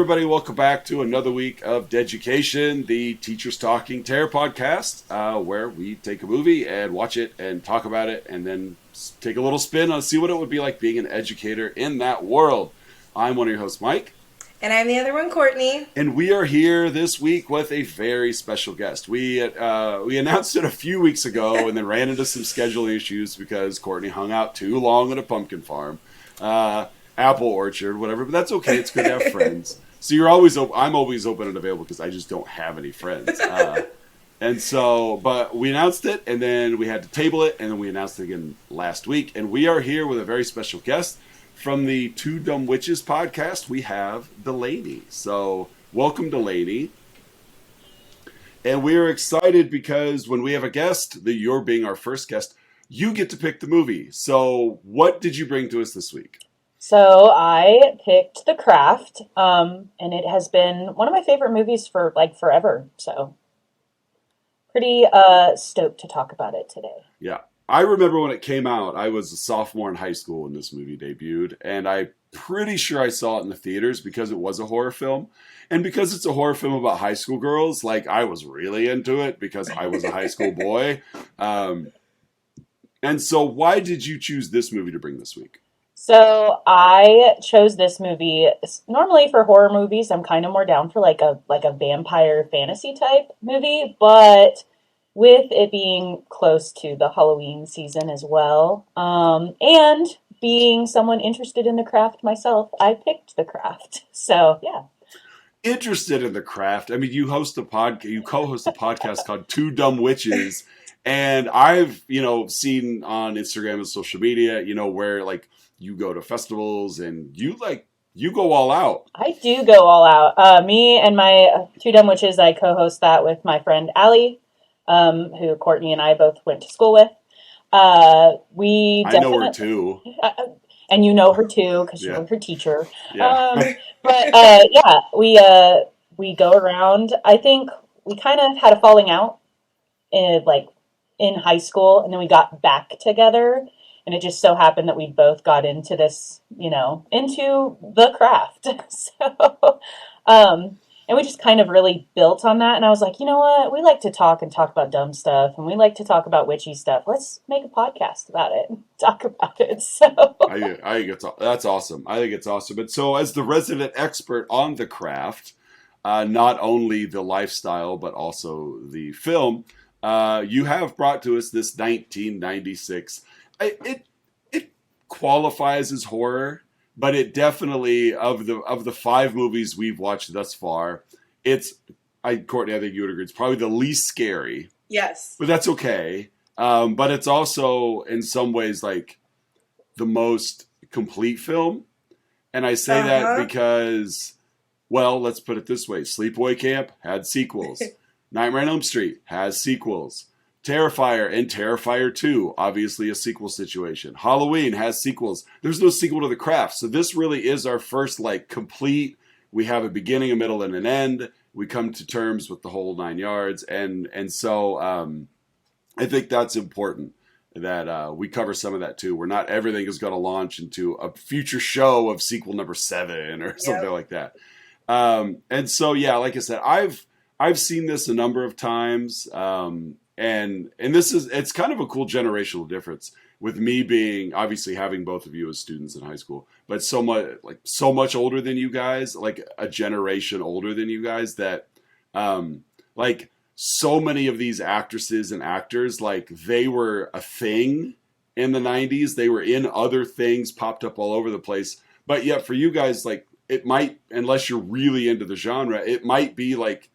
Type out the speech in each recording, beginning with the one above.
everybody. Welcome back to another week of Deducation, the Teachers Talking Terror podcast, where we take a movie and watch it and talk about it and then take a little spin on see what it would be like being an educator in that world. I'm one of your hosts, Mike. And I'm the other one, Courtney. And we are here this week with a very special guest. We announced it a few weeks ago and then ran into some scheduling issues because Courtney hung out too long at a pumpkin farm. Apple orchard, whatever, but that's okay. It's good to have friends. So I'm always open and available because I just don't have any friends. But we announced it, and then we had to table it, and then we announced it again last week. And we are here with a very special guest from the Two Dumb Witches podcast. We have Delaney. So welcome, Delaney. And we are excited because when we have a guest, you're being our first guest, you get to pick the movie. So what did you bring to us this week? So I picked The Craft, and it has been one of my favorite movies for like forever. So pretty stoked to talk about it today. Yeah. I remember when it came out, I was a sophomore in high school when this movie debuted, and I'm pretty sure I saw it in the theaters because it was a horror film. And because it's a horror film about high school girls, like I was really into it because I was a high school boy. And so why did you choose this movie to bring this week? So I chose this movie. Normally for horror movies, I'm kind of more down for like a vampire fantasy type movie, but with it being close to the Halloween season as well, and being someone interested in the craft myself, I picked The Craft. So yeah. Interested in the craft. I mean, you co-host a podcast called Two Dumb Witches, and I've seen on Instagram and social media, where like you go to festivals and you go all out. I do go all out. Me and my Two Dumb Witches, I co-host that with my friend Allie, who Courtney and I both went to school with. I know her too. And you know her too, because you were her teacher. Yeah. We go around. I think we kind of had a falling out in high school, and then we got back together. And it just so happened that we both got into this, into the craft. And we just kind of really built on that. And I was like, you know what? We like to talk about dumb stuff. And we like to talk about witchy stuff. Let's make a podcast about it and talk about it. So I think that's awesome. I think it's awesome. And so as the resident expert on the craft, not only the lifestyle, but also the film, you have brought to us this 1996. It qualifies as horror, but it definitely of the five movies we've watched thus far, Courtney, I think you would agree, it's probably the least scary. Yes, but that's okay. But it's also in some ways like the most complete film, and I say that because, well, let's put it this way: Sleepaway Camp had sequels, Nightmare on Elm Street has sequels. Terrifier and Terrifier 2, obviously a sequel situation. Halloween has sequels. There's no sequel to The Craft. So this really is our first complete, we have a beginning, a middle, and an end. We come to terms with the whole 9 yards. And so I think that's important that we cover some of that too, where not everything is going to launch into a future show of sequel number 7 or something like that. And so, yeah, like I said, I've seen this a number of times. And it's kind of a cool generational difference with me being obviously having both of you as students in high school, but so much older than you guys, like a generation older than you guys that, so many of these actresses and actors, like they were a thing in the 90s. They were in other things, popped up all over the place. But yet for you guys, like it might, unless you're really into the genre, it might be like,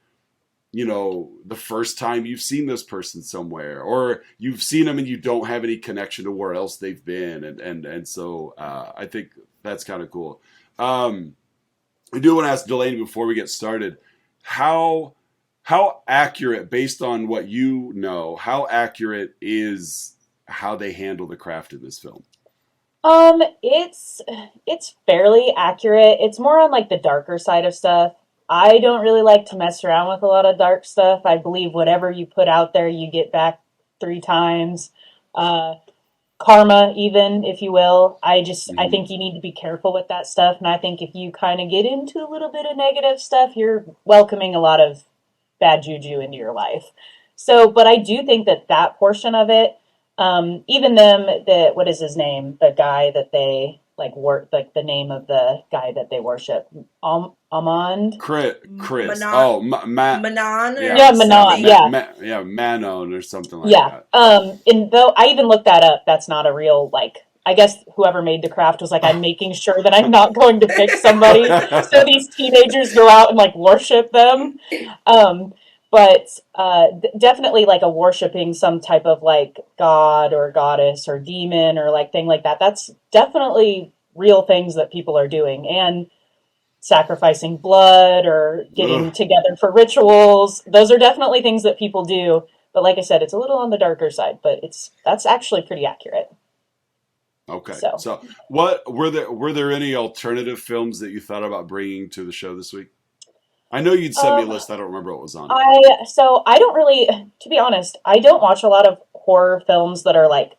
the first time you've seen this person somewhere, or you've seen them and you don't have any connection to where else they've been. And so I think that's kind of cool. I do want to ask Delaney before we get started, how accurate, based on what you know, how accurate is how they handle the craft in this film? It's fairly accurate. It's more on like the darker side of stuff. I don't really like to mess around with a lot of dark stuff. I believe whatever you put out there, you get back 3 times. karma, even if you will. I Hmm. think you need to be careful with that stuff. And I think if you kind of get into a little bit of negative stuff, you're welcoming a lot of bad juju into your life. So, but I do think that that portion of it, even them, what is his name? The guy that they like work, like the name of the guy that they worship, Amand. Chris. Manon, Oh, Matt. Manon Yeah, Yeah, or yeah, Manon. something. Yeah, yeah, Manon or something like yeah. that. And though I even looked that up, that's not a real, like, I guess whoever made the craft was like, I'm making sure that I'm not going to pick somebody. So these teenagers go out and like worship them. Um, but definitely like a worshiping some type of like god or goddess or demon or like thing like that. That's definitely real things that people are doing. And sacrificing blood or Ugh. getting together for rituals. Those are definitely things that people do. But like I said, it's a little on the darker side, but that's actually pretty accurate. Okay. So, So, what were there any alternative films that you thought about bringing to the show this week? I know you'd sent me a um, list. I don't remember what was on it. I don't really, to be honest, I don't watch a lot of horror films that are like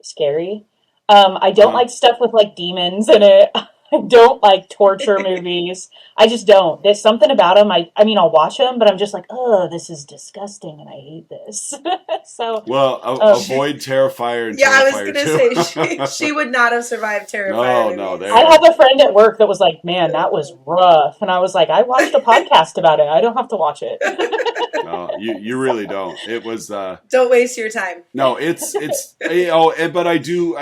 scary. I Uh don't huh. like stuff with like demons in it. I don't like torture movies. I just don't. There's something about them. I mean, I'll watch them, but I'm just like, oh, this is disgusting, and I hate this. So, Well, um, She, avoid Terrifier and yeah, I was Terrifier gonna 2. say she would not have survived Terrifier No, no, movies. I there. have a friend at work that was like, man, that was rough, and I was like, I watched a podcast about it. I don't have to watch it. No, you really don't. It was Don't waste your time. no, it's but I do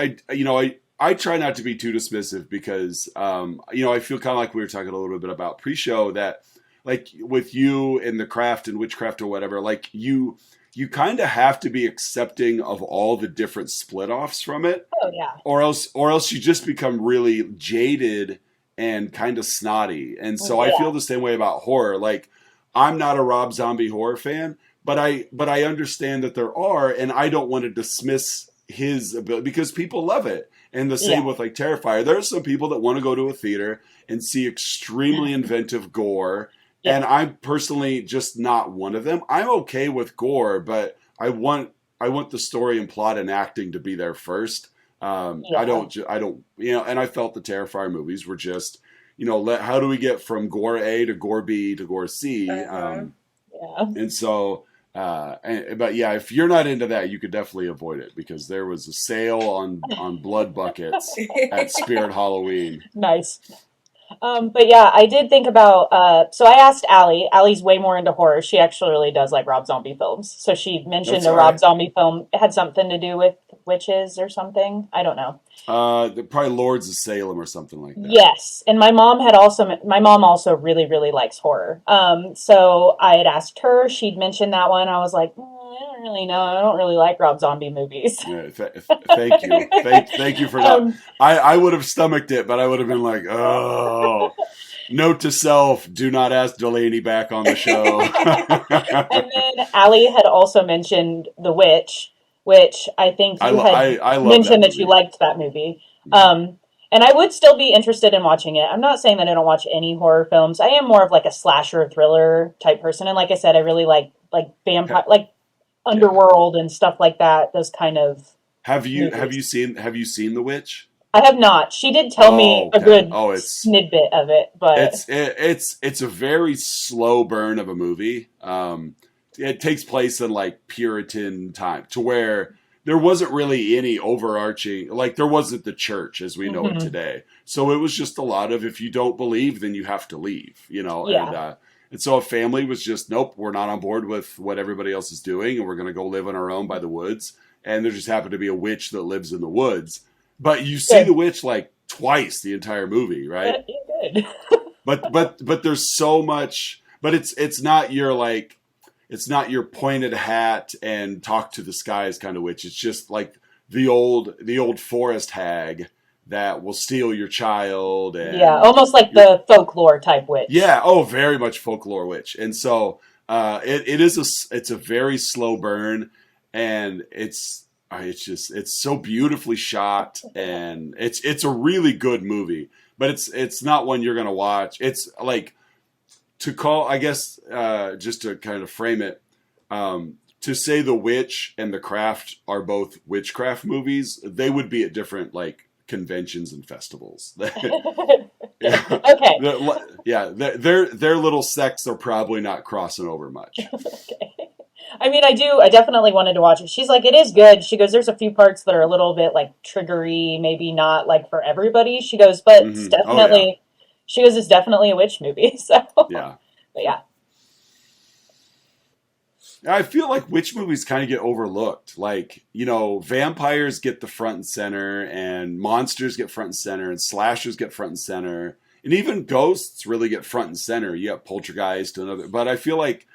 I try not to be too dismissive because I feel kind of like we were talking a little bit about pre-show that like with you and the craft and witchcraft or whatever, like you kind of have to be accepting of all the different split offs from it, Oh yeah, or else you just become really jaded and kind of snotty. And so I yeah, feel the same way about horror. Like I'm not a Rob Zombie horror fan, but I understand that there are, and I don't want to dismiss his ability because people love it. And the same yeah, with like Terrifier. There are some people that want to go to a theater and see extremely inventive gore, yeah, and I'm personally just not one of them. I'm okay with gore, but I want the story and plot and acting to be there first. yeah. I don't, and I felt the Terrifier movies were just, how do we get from gore A to gore B to gore C? Uh-huh. Yeah. And so, but yeah, if you're not into that, you could definitely avoid it because there was a sale on blood buckets at Spirit Halloween. Nice. But yeah, I did think about. So I asked Allie. Allie's way more into horror. She actually really does like Rob Zombie films. So she mentioned That's a all Rob right. Zombie film. It had something to do with witches or something. I don't know. Probably Lords of Salem or something like that. Yes, and my mom also really really likes horror. So I had asked her. She'd mentioned that one. I was like, I don't really know. I don't really like Rob Zombie movies. Yeah, thank you, thank you for not. um, I would have stomached it, but I would have been like, oh. Note to self: do not ask Delaney back on the show. And then Allie had also mentioned The Witch, which I think you had I love that mentioned that you movie. liked that movie. Mhm. And I would still be interested in watching it. I'm not saying that I don't watch any horror films. I am more of like a slasher thriller type person, and like I said, I really like vampire, like Yeah. Underworld and stuff like that. Those kind of Have movies. you seen The Witch? I have not. She did tell me Oh, a okay. good Oh, snidbit of it, but it's a very slow burn of a movie. It takes place in like Puritan time, to where there wasn't really any overarching, like there wasn't the church as we know it mhm, today. So it was just a lot of, if you don't believe, then you have to leave, and yeah, and so a family was just, nope, we're not on board with what everybody else is doing, and we're going to go live on our own by the woods. And there just happened to be a witch that lives in the woods, but you see the good. witch like twice the entire movie, right? Yeah, good. But there's so much, but it's not your pointed hat and talk to the skies kind of witch. It's just like the old forest hag that will steal your child. Yeah, And almost like you're, the folklore type witch. yeah, oh, very much folklore witch. And so it's a very slow burn, and it's so beautifully shot, and it's a really good movie, but it's not one you're gonna watch. It's like, to call, I guess, just to kind of frame it, to say The Witch and The Craft are both witchcraft movies, they would be at different like conventions and festivals. Okay. Their little sects are probably not crossing over much. Okay. I mean, I definitely wanted to watch it. She's like, it is good. She goes, there's a few parts that are a little bit like triggery, maybe not like for everybody. She goes, but it's definitely, she goes, it's definitely a witch movie. So, yeah. But yeah. I feel like witch movies kind of get overlooked. Like, vampires get the front and center, and monsters get front and center, and slashers get front and center, and even ghosts really get front and center. You have Poltergeist and other, but I feel like,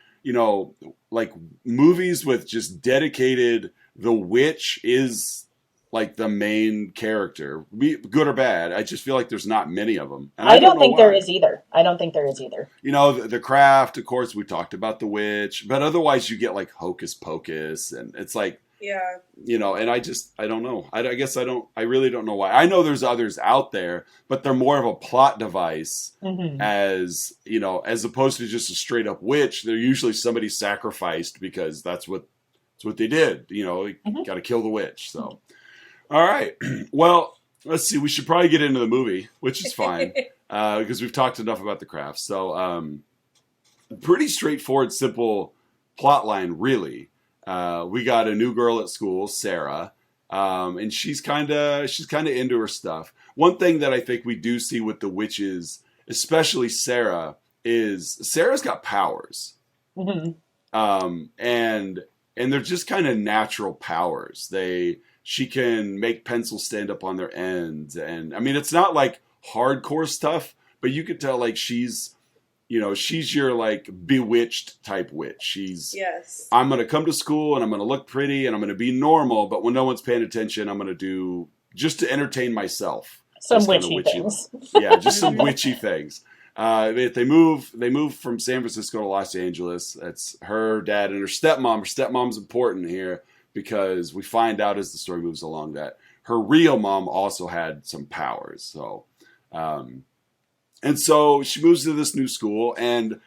like movies with just dedicated, the witch is like the main character, good or bad. I just feel like there's not many of them. And I don't think there is either. I don't think there is either. The Craft, of course, we talked about The Witch, but otherwise you get like Hocus Pocus, and it's like, and I don't know. I guess I really don't know why. I know there's others out there, but they're more of a plot device as opposed to just a straight up witch. They're usually somebody sacrificed because that's what they did. Got to kill the witch. So. All right. Well, let's see. We should probably get into the movie, which is fine because we've talked enough about The Craft. So, pretty straightforward, simple plot line, really. We got a new girl at school, Sarah, and she's kind of into her stuff. One thing that I think we do see with the witches, especially Sarah, is Sarah's got powers, and they're just kind of natural powers. She can make pencils stand up on their ends. And I mean, it's not like hardcore stuff, but you could tell like she's your like bewitched type witch. I'm going to come to school and I'm going to look pretty and I'm going to be normal. But when no one's paying attention, I'm going to do just to entertain myself. Some witchy things. Yeah, just some witchy things. They move from San Francisco to Los Angeles. That's her dad and her stepmom. Her stepmom's important here, because we find out as the story moves along that her real mom also had some powers. So, and so she moves to this new school, and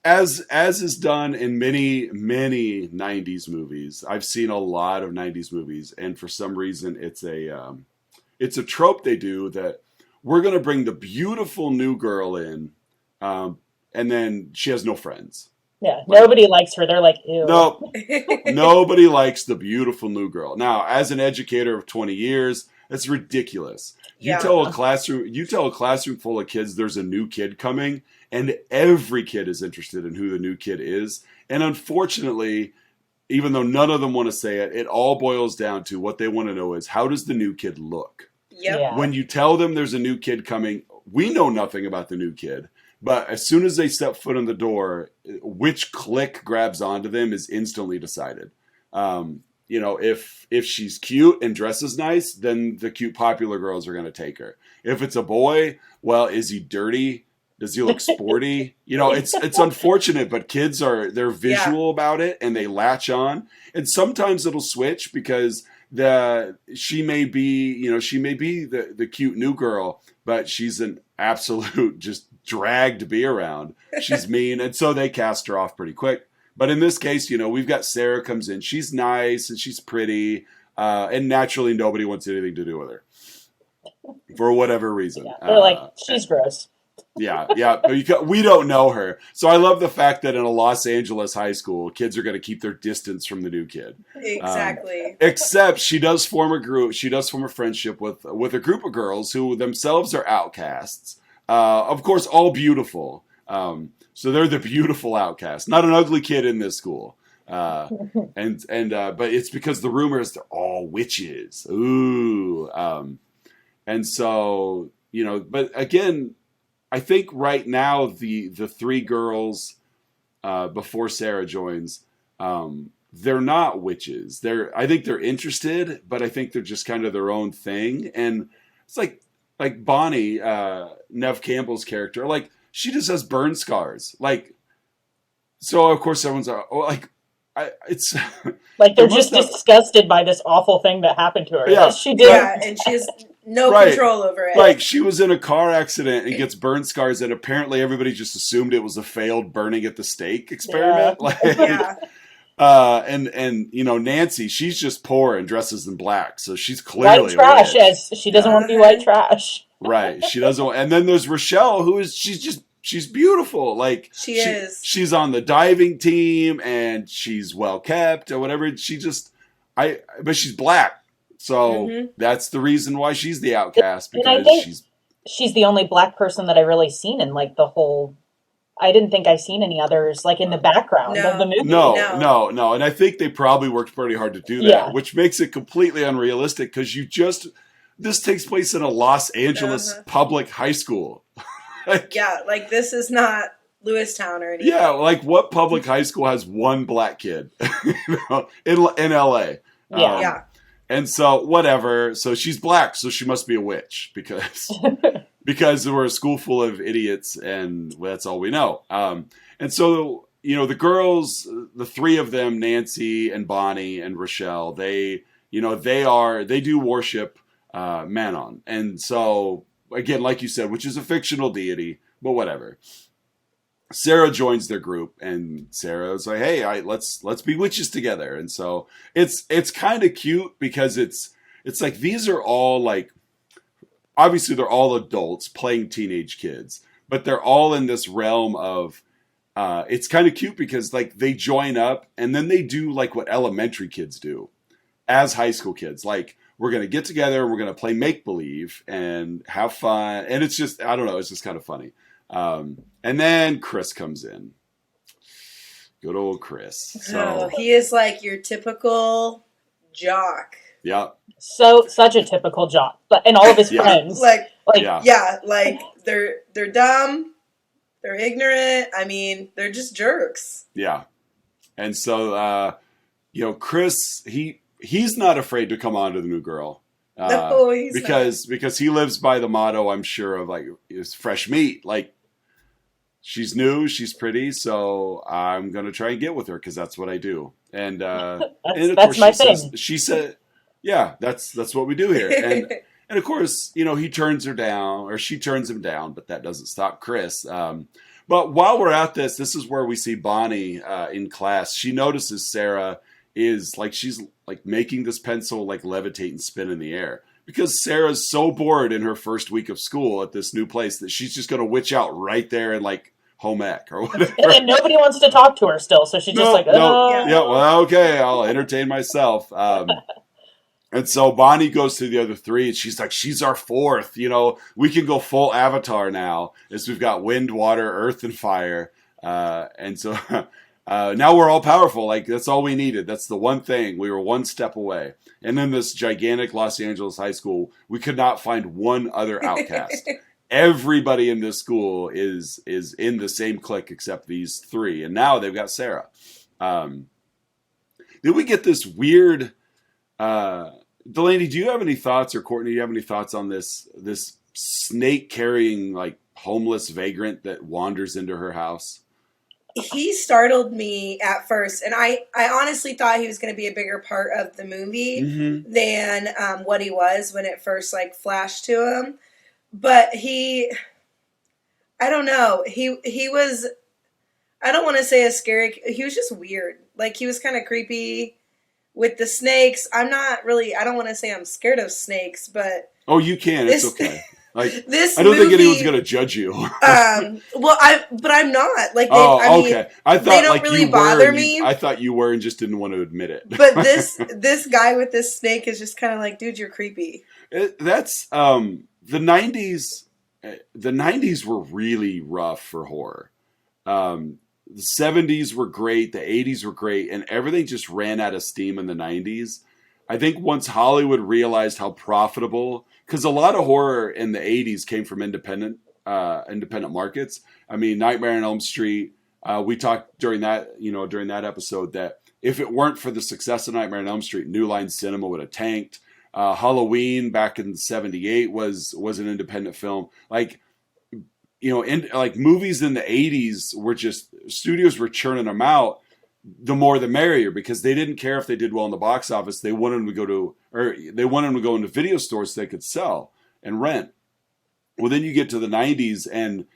as is done in many 90s movies, I've seen a lot of 90s movies, and for some reason it's a trope they do that we're going to bring the beautiful new girl in, and then she has no friends. Yeah, nobody likes her. They're like, ew. No, nobody likes the beautiful new girl. Now, as an educator of 20 years, that's ridiculous. You tell a classroom full of kids there's a new kid coming, and every kid is interested in who the new kid is. And unfortunately, even though none of them want to say it, it all boils down to what they want to know is, how does the new kid look? Yep. Yeah. When you tell them there's a new kid coming, we know nothing about the new kid. But as soon as they step foot in the door, which clique grabs onto them is instantly decided. If she's cute and dresses nice, then the cute popular girls are going to take her. If it's a boy, well, is he dirty? Does he look sporty? It's unfortunate, but kids they're visual about it and they latch on. And sometimes it'll switch because she may be the cute new girl, but she's an absolute just drag to be around. She's mean, and so they cast her off pretty quick. But in this case, we've got Sarah comes in. She's nice and she's pretty, and naturally nobody wants anything to do with her for whatever reason. Yeah, they're like, she's gross. Yeah. We don't know her. So I love the fact that in a Los Angeles high school, kids are going to keep their distance from the new kid. Exactly. Except she does form a friendship with a group of girls who themselves are outcasts. Of course, all beautiful. So they're the beautiful outcasts. Not an ugly kid in this school. But it's because the rumor is they're all witches. Ooh. And so, but again, I think right now the three girls before Sarah joins, they're not witches. I think they're interested, but I think they're just kind of their own thing. And it's like Bonnie, Nev Campbell's character, like she just has burn scars. Like, so of course everyone's like, it's like they're just disgusted by this awful thing that happened to her. Yeah, she did. Yeah, and she has no control over it. Like she was in a car accident and gets burn scars, and apparently everybody just assumed it was a failed burning at the stake experiment. Yeah. And Nancy, she's just poor and dresses in black, so she's White clearly trash, rich. as she doesn't want to be white trash. Right. She doesn't. And then there's Rochelle, she's beautiful. Like she is. She's on the diving team and she's well kept or whatever. But she's black, so that's the reason why she's the outcast, because she's the only black person that I really seen in like the whole. I didn't think I seen any others like in the background of the movie. No. And I think they probably worked pretty hard to do that, which makes it completely unrealistic because this takes place in a Los Angeles public high school. Like this is not Lewistown or anything. Yeah, like what public high school has one black kid in LA? And so whatever. So she's black, so she must be a witch because we're a school full of idiots, and that's all we know. And so the girls, the three of them, Nancy and Bonnie and Rochelle, they do worship Manon, and so again, like you said, which is a fictional deity, but whatever. Sarah joins their group, and Sarah's like, "Hey, let's be witches together." And so it's kind of cute because it's like these are all like, obviously they're all adults playing teenage kids, but they're all in this realm of it's kind of cute because like they join up and then they do like what elementary kids do as high school kids, like, we're going to get together and we're going to play make-believe and have fun. And it's just, I don't know, it's just kind of funny. And then Chris comes in. Good old Chris. So he is like your typical jock. Yeah. Such a typical jock. And all of his friends. Like they're dumb. They're ignorant. I mean, they're just jerks. Yeah. And so, Chris, he's not afraid to come on to the new girl. Because he lives by the motto, I'm sure, of like, it's fresh meat. Like, she's new, she's pretty, so I'm going to try and get with her because that's what I do. And, that's my thing. She said, yeah, that's what we do here. And of course, he turns her down, or she turns him down, but that doesn't stop Chris. But while we're at this is where we see Bonnie in class. She notices Sarah is like, she's like making this pencil like levitate and spin in the air because Sarah's so bored in her first week of school at this new place that she's just going to witch out right there in like home ec or whatever. And nobody wants to talk to her still. So she's yeah, well, okay, I'll entertain myself. And so Bonnie goes to the other three and she's like, she's our fourth, we can go full Avatar now as we've got wind, water, earth, and fire. And so now we're all powerful. Like, that's all we needed. That's the one thing. We were one step away. And then this gigantic Los Angeles high school, we could not find one other outcast. Everybody in this school is in the same clique except these three. And now they've got Sarah. Then we get this weird... Delaney, do you have any thoughts, or Courtney, do you have any thoughts on this snake-carrying, like, homeless vagrant that wanders into her house? He startled me at first, and I honestly thought he was going to be a bigger part of the movie than what he was when it first like flashed to him. But I don't know, he was, I don't want to say a scary, he was just weird. Like, he was kind of creepy with the snakes. I don't want to say I'm scared of snakes, but... Oh, you can, it's okay. Like, I don't think anyone's going to judge you. But I'm not. Like, okay. I thought they don't like really you bother were, me. I thought you were and just didn't want to admit it. But this guy with this snake is just kind of like, dude, you're creepy. That's the 90s. The 90s were really rough for horror. The 70s were great. The 80s were great, and everything just ran out of steam in the 90s. I think once Hollywood realized how profitable, because a lot of horror in the 80s came from independent markets. I mean, Nightmare on Elm Street. We talked during that episode that if it weren't for the success of Nightmare on Elm Street, New Line Cinema would have tanked. Halloween back in '78 was an independent film. Like, movies in the 80s were just, studios were churning them out. The more the merrier, because they didn't care if they did well in the box office. They wanted them to go into video stores so they could sell and rent. Well, then you get to the 90s and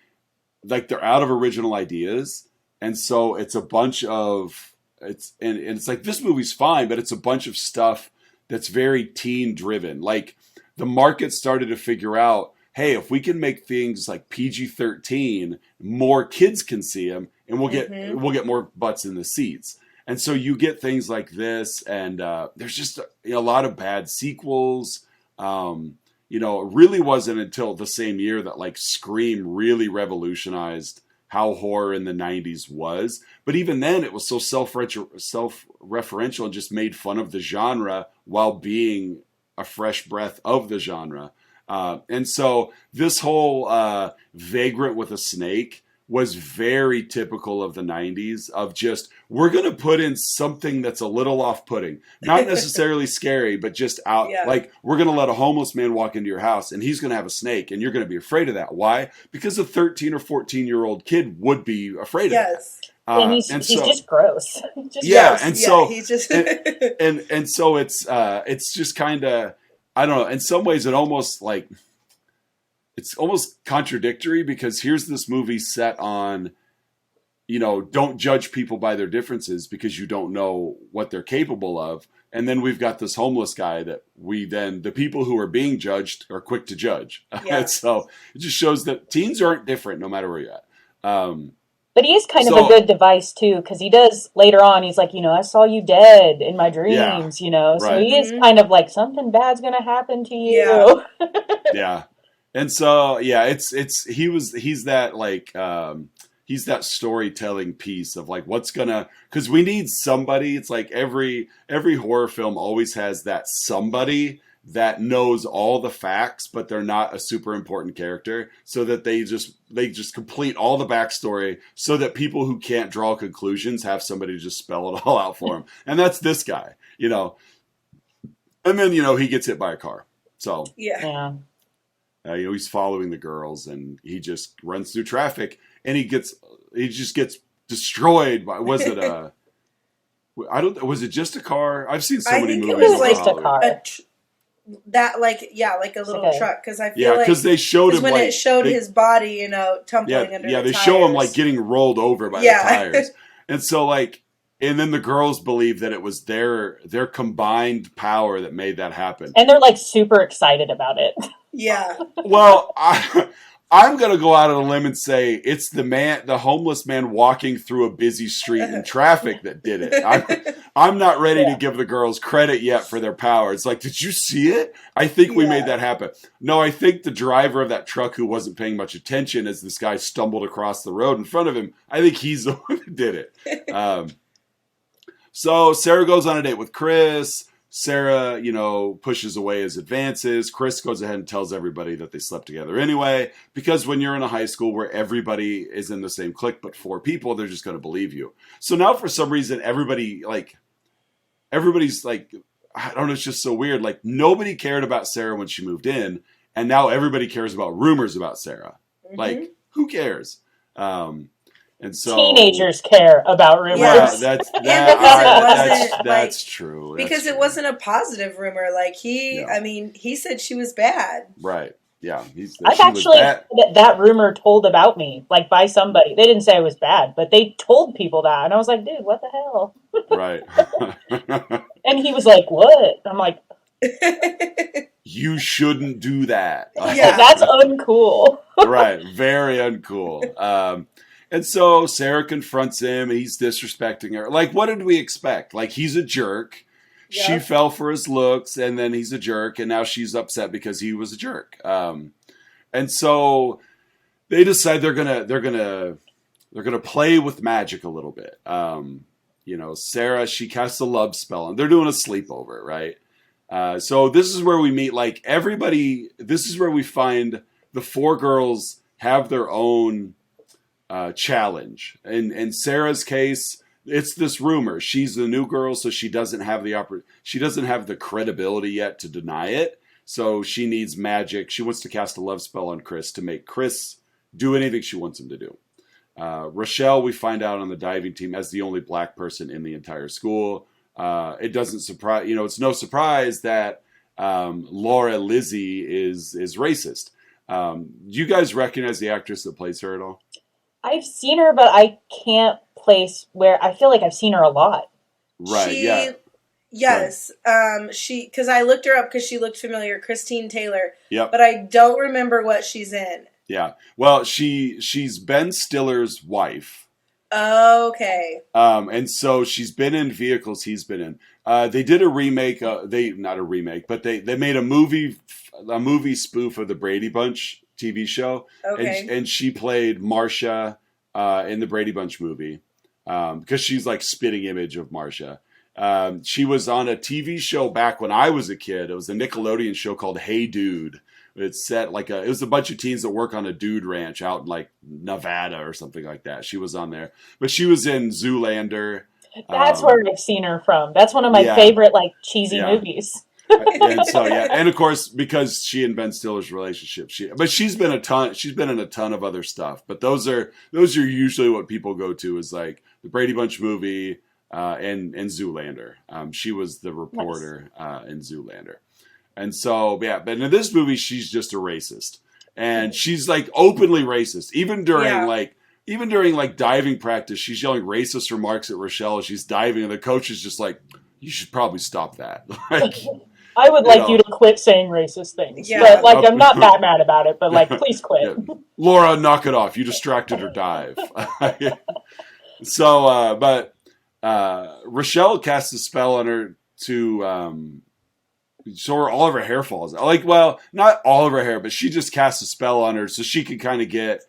like they're out of original ideas. And so it's a bunch of it's like, this movie's fine, but it's a bunch of stuff that's very teen driven. Like, the market started to figure out, hey, if we can make things like PG-13, more kids can see them, and we'll get more butts in the seats. And so you get things like this, and there's just a lot of bad sequels. It really wasn't until the same year that like Scream really revolutionized how horror in the 90s was. But even then, it was so self-referential and just made fun of the genre while being a fresh breath of the genre. And so this whole Vagrant with a Snake was very typical of the 90s, of just, we're going to put in something that's a little off-putting. Not necessarily scary, but just out. Yeah. Like, we're going to let a homeless man walk into your house, and he's going to have a snake, and you're going to be afraid of that. Why? Because a 13 or 14-year-old kid would be afraid of that. And he's just gross. He's just and so it's just kind of, I don't know. In some ways, it's almost contradictory, because here's this movie set on, don't judge people by their differences because you don't know what they're capable of. And then we've got this homeless guy that the people who are being judged are quick to judge. Yeah. So it just shows that teens aren't different no matter where you're at. But he is kind of a good device too, because he does later on, he's like, I saw you dead in my dreams, so right. He is kind of like, something bad's going to happen to you. Yeah. And so, he's that like, he's that storytelling piece of like, because we need somebody. It's like every horror film always has that somebody that knows all the facts, but they're not a super important character, so that they just complete all the backstory, so that people who can't draw conclusions have somebody to just spell it all out for them. And that's this guy, and then, he gets hit by a car. So, he's following the girls, and he just runs through traffic, and he just gets destroyed by, was it just a car? I've seen so many movies. It was like a car. Like a little truck, because I feel because they showed him when it showed his body, tumbling under. Yeah, they show him like getting rolled over by the tires, and so and then the girls believe that it was their combined power that made that happen, and they're like super excited about it. Yeah. Well, I'm going to go out on a limb and say it's the homeless man walking through a busy street in traffic that did it. I'm not ready to give the girls credit yet for their power. It's like, did you see it? I think we made that happen. No, I think the driver of that truck, who wasn't paying much attention as this guy stumbled across the road in front of him, I think he's the one who did it. So Sarah goes on a date with Chris. Sarah, pushes away his advances. Chris goes ahead and tells everybody that they slept together anyway, because when you're in a high school where everybody is in the same clique but 4 people, they're just going to believe you. So now for some reason, everybody's like, I don't know, it's just so weird. Like, nobody cared about Sarah when she moved in, and now everybody cares about rumors about Sarah. Mm-hmm. Like, who cares? And so teenagers care about rumors. Yeah, that's true. Because it wasn't a positive rumor. Like he said she was bad. Right. Yeah. I've actually that rumor told about me, like by somebody. They didn't say I was bad, but they told people that, and I was like, dude, what the hell? Right. And he was like, what? I'm like, you shouldn't do that. Yeah, that's uncool. Right. Very uncool. And so Sarah confronts him. He's disrespecting her. Like, what did we expect? Like, he's a jerk. Yep. She fell for his looks, and then he's a jerk, and now she's upset because he was a jerk. And so they decide they're gonna play with magic a little bit. Sarah, she casts a love spell, and they're doing a sleepover, right? So this is where we meet like everybody. This is where we find the 4 girls have their own challenge. In Sarah's case, it's this rumor. She's the new girl, so she doesn't have the credibility yet to deny it. So she needs magic. She wants to cast a love spell on Chris to make Chris do anything she wants him to do. Rochelle, we find out on the diving team, as the only black person in the entire school. It doesn't surprise, it's no surprise that Laura Lizzie is racist. Do you guys recognize the actress that plays her at all? I've seen her, but I can't place where I feel like I've seen her a lot. Right. She, yes. Because I looked her up because she looked familiar, Christine Taylor. Yep. But I don't remember what she's in. Yeah. Well, she's Ben Stiller's wife. Okay. And so she's been in vehicles he's been in. They did a remake. Not a remake, but they made a movie spoof of the Brady Bunch TV show. Okay. And she played Marcia in the Brady Bunch movie because she's like spitting image of Marcia. She was on a TV show back when I was a kid. It was a Nickelodeon show called Hey Dude. It's set it was a bunch of teens that work on a dude ranch out in like Nevada or something like that. She was on there, but she was in Zoolander. That's where I've seen her from. That's one of my favorite like cheesy movies. And so and of course because she and Ben Stiller's relationship, she's been in a ton of other stuff. But those are usually what people go to is like the Brady Bunch movie and Zoolander. She was the reporter in Zoolander. And so, but in this movie, she's just a racist, and she's like openly racist. Even during like diving practice, she's yelling racist remarks at Rochelle as she's diving, and the coach is just like, "You should probably stop that." I would like you to quit saying racist things. Yeah. But I'm not that mad about it. But please quit. Yeah. Laura, knock it off. You distracted her dive. So, but Rochelle casts a spell on her to. So all of her hair falls out. Not all of her hair, but she just casts a spell on her so she can kind of get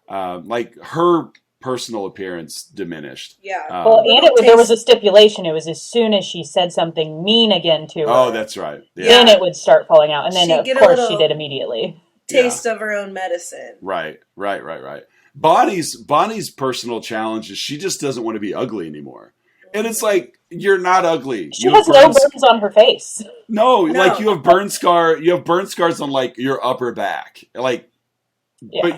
her personal appearance diminished. Yeah. There was a stipulation. It was as soon as she said something mean again to her. Oh, that's right. Yeah. Then it would start falling out. And then, of course, she did immediately. Taste of her own medicine. Right. Bonnie's personal challenge is she just doesn't want to be ugly anymore. And it's like, you're not ugly. She has no burns on her face. No, like you have burn scars on like your upper back. But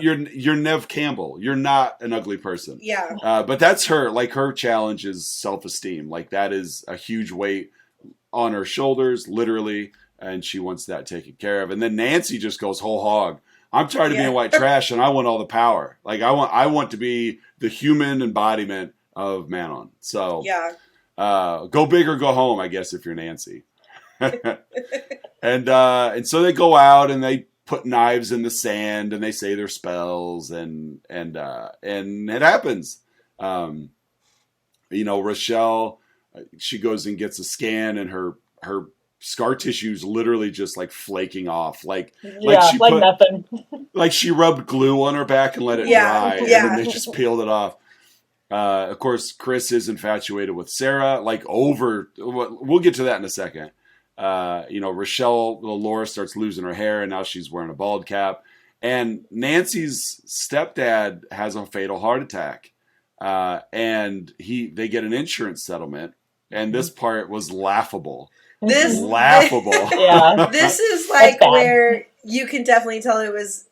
you're Nev Campbell. You're not an ugly person. Yeah. But that's her. Like her challenge is self-esteem. Like that is a huge weight on her shoulders, literally, and she wants that taken care of. And then Nancy just goes whole hog. I'm tired of being white trash, and I want all the power. Like I want to be the human embodiment of Manon. So go big or go home, I guess, if you're Nancy. and so they go out and they put knives in the sand and they say their spells and it happens. Rochelle, she goes and gets a scan and her scar tissue's literally just like flaking off. Nothing. Like she rubbed glue on her back and let it dry and then they just peeled it off. Of course, Chris is infatuated with Sarah, we'll get to that in a second. Laura starts losing her hair and now she's wearing a bald cap. And Nancy's stepdad has a fatal heart attack. And they get an insurance settlement. And this part was laughable. Laughable. Yeah. This is like where you can definitely tell it was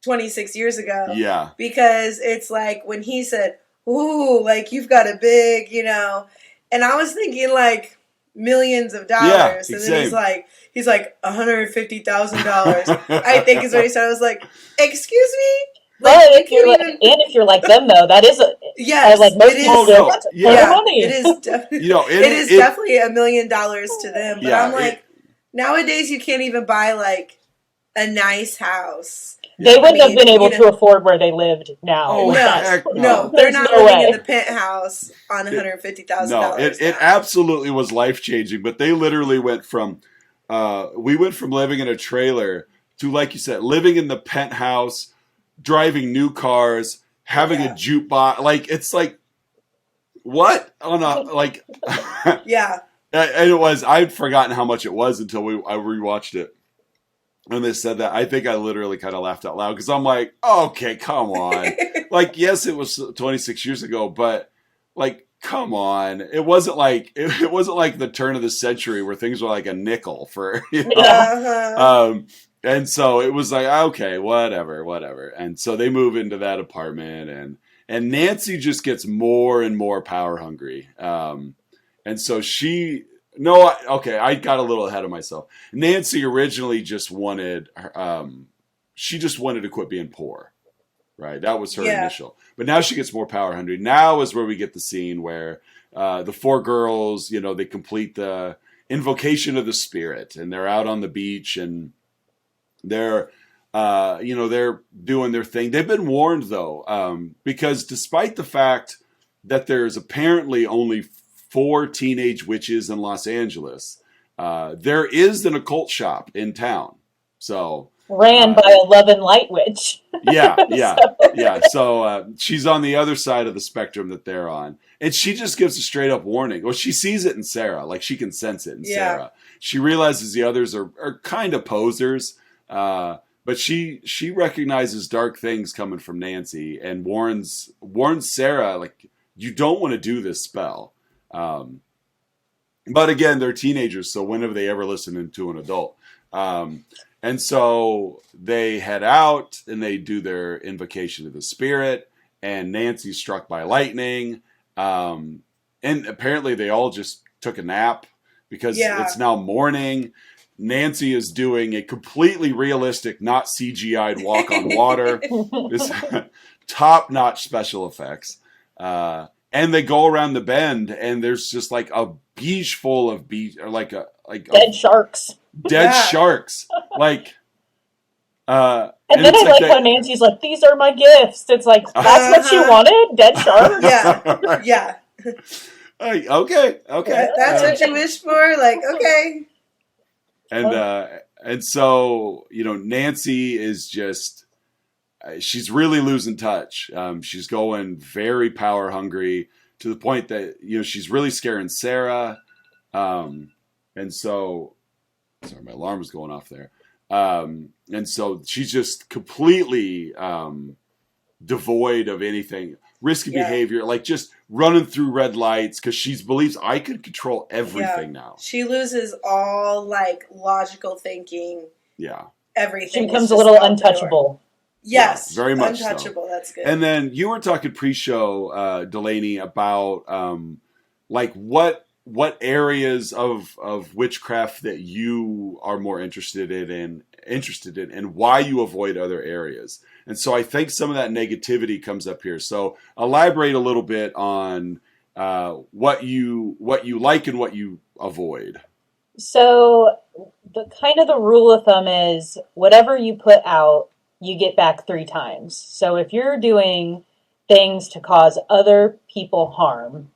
26 years ago. Yeah. Because it's like when he said, ooh, like you've got a big, and I was thinking like millions of dollars. Yeah, and then he's like $150,000. I think is what he said. I was like, excuse me? If you're like them though, that is like most people money. It is definitely $1 million to them. But I'm like, nowadays you can't even buy like a nice house. They wouldn't have been able to afford where they lived now. Oh, no. They're not living in the penthouse on $150,000. No, it absolutely was life-changing, but they literally went from living in a trailer to, like you said, living in the penthouse, driving new cars, having a jukebox. Like, it's like, what? On a, like... Yeah. And it was, I'd forgotten how much it was until I rewatched it. When they said that, I think I literally kind of laughed out loud because I'm like, okay, come on. Like, yes, it was 26 years ago, but like, come on. It wasn't like the turn of the century where things were like a nickel for, and so it was like, okay, whatever. And so they move into that apartment and Nancy just gets more and more power hungry. And so I got a little ahead of myself. Nancy originally just wanted, she just wanted to quit being poor, right? That was her Yeah. initial. But now she gets more power hungry. Now is where we get the scene where the four girls, they complete the invocation of the spirit, and they're out on the beach, and they're they're doing their thing. They've been warned though, because despite the fact that there's apparently only 4 teenage witches in Los Angeles, there is an occult shop in town. So ran by a love and light witch. Yeah. So she's on the other side of the spectrum that they're on, and she just gives a straight up warning. Well, she sees it in Sarah, like she can sense it in Sarah. She realizes the others are kind of posers, but she recognizes dark things coming from Nancy and warns Sarah, like, you don't want to do this spell. But again, they're teenagers, so when have they ever listened to an adult? And so they head out and they do their invocation of the spirit, and Nancy's struck by lightning. And apparently they all just took a nap because it's now morning. Nancy is doing a completely realistic, not CGI'd walk on water. This top-notch special effects. And they go around the bend, and there's just like a beach full of dead sharks. Dead sharks. Like, and then I like how Nancy's like, "These are my gifts." It's like, that's what you wanted? Dead sharks? Yeah. Like, okay. That's what you wished for? Like, okay. And so, Nancy is just, she's really losing touch. She's going very power hungry to the point that, she's really scaring Sarah. And so, sorry, my alarm was going off there. And so she's just completely devoid of anything, risky behavior, like just running through red lights because she believes I could control everything now. She loses all like logical thinking. Yeah. Everything. She becomes a little untouchable. Yes. Yeah, very much untouchable. So. That's good. And then you were talking pre-show, Delaney, about like what areas of witchcraft that you are more interested in and why you avoid other areas. And so I think some of that negativity comes up here. So elaborate a little bit on what you like and what you avoid. So the rule of thumb is whatever you put out, you get back 3 times. So if you're doing things to cause other people harm,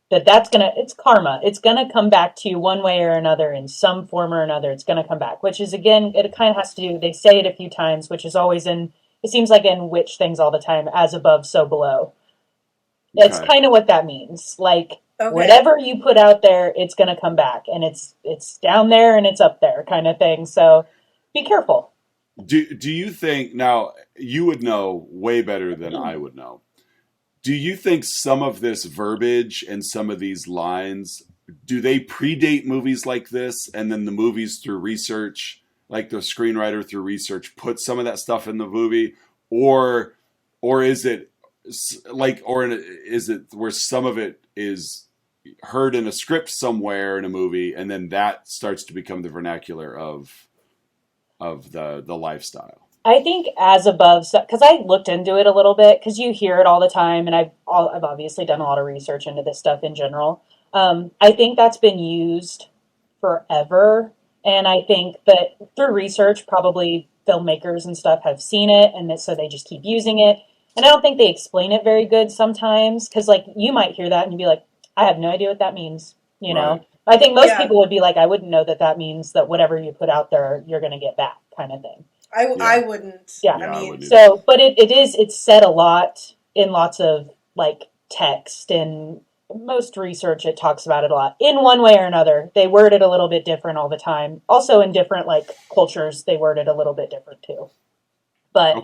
it's karma. It's gonna come back to you one way or another in some form or another. It's gonna come back, which is, again, it kind of has to do, they say it a few times, which is always it seems like in witch things all the time, as above, so below. Okay. It's kind of what that means. Like, whatever you put out there, it's gonna come back, and it's down there and it's up there kind of thing. So be careful. Do you think, now you would know way better than I would know, do you think some of this verbiage and some of these lines, do they predate movies like this, and then the movies through research, like the screenwriter through research, put some of that stuff in the movie, or is it like, is it where some of it is heard in a script somewhere in a movie, and then that starts to become the vernacular of the lifestyle? I think as above, because I looked into it a little bit, because you hear it all the time, and I've obviously done a lot of research into this stuff in general. I think that's been used forever, and I think that through research, probably filmmakers and stuff have seen it, and so they just keep using it. And I don't think they explain it very good sometimes, because like you might hear that and you'd be like, I have no idea what that means, know? I think most people would be like, I wouldn't know that means that whatever you put out there, you're going to get back, kind of thing. I wouldn't. Yeah. I mean, so, but it's said a lot in lots of like text, and most research, it talks about it a lot in one way or another. They word it a little bit different all the time. Also in different like cultures, they word it a little bit different too. But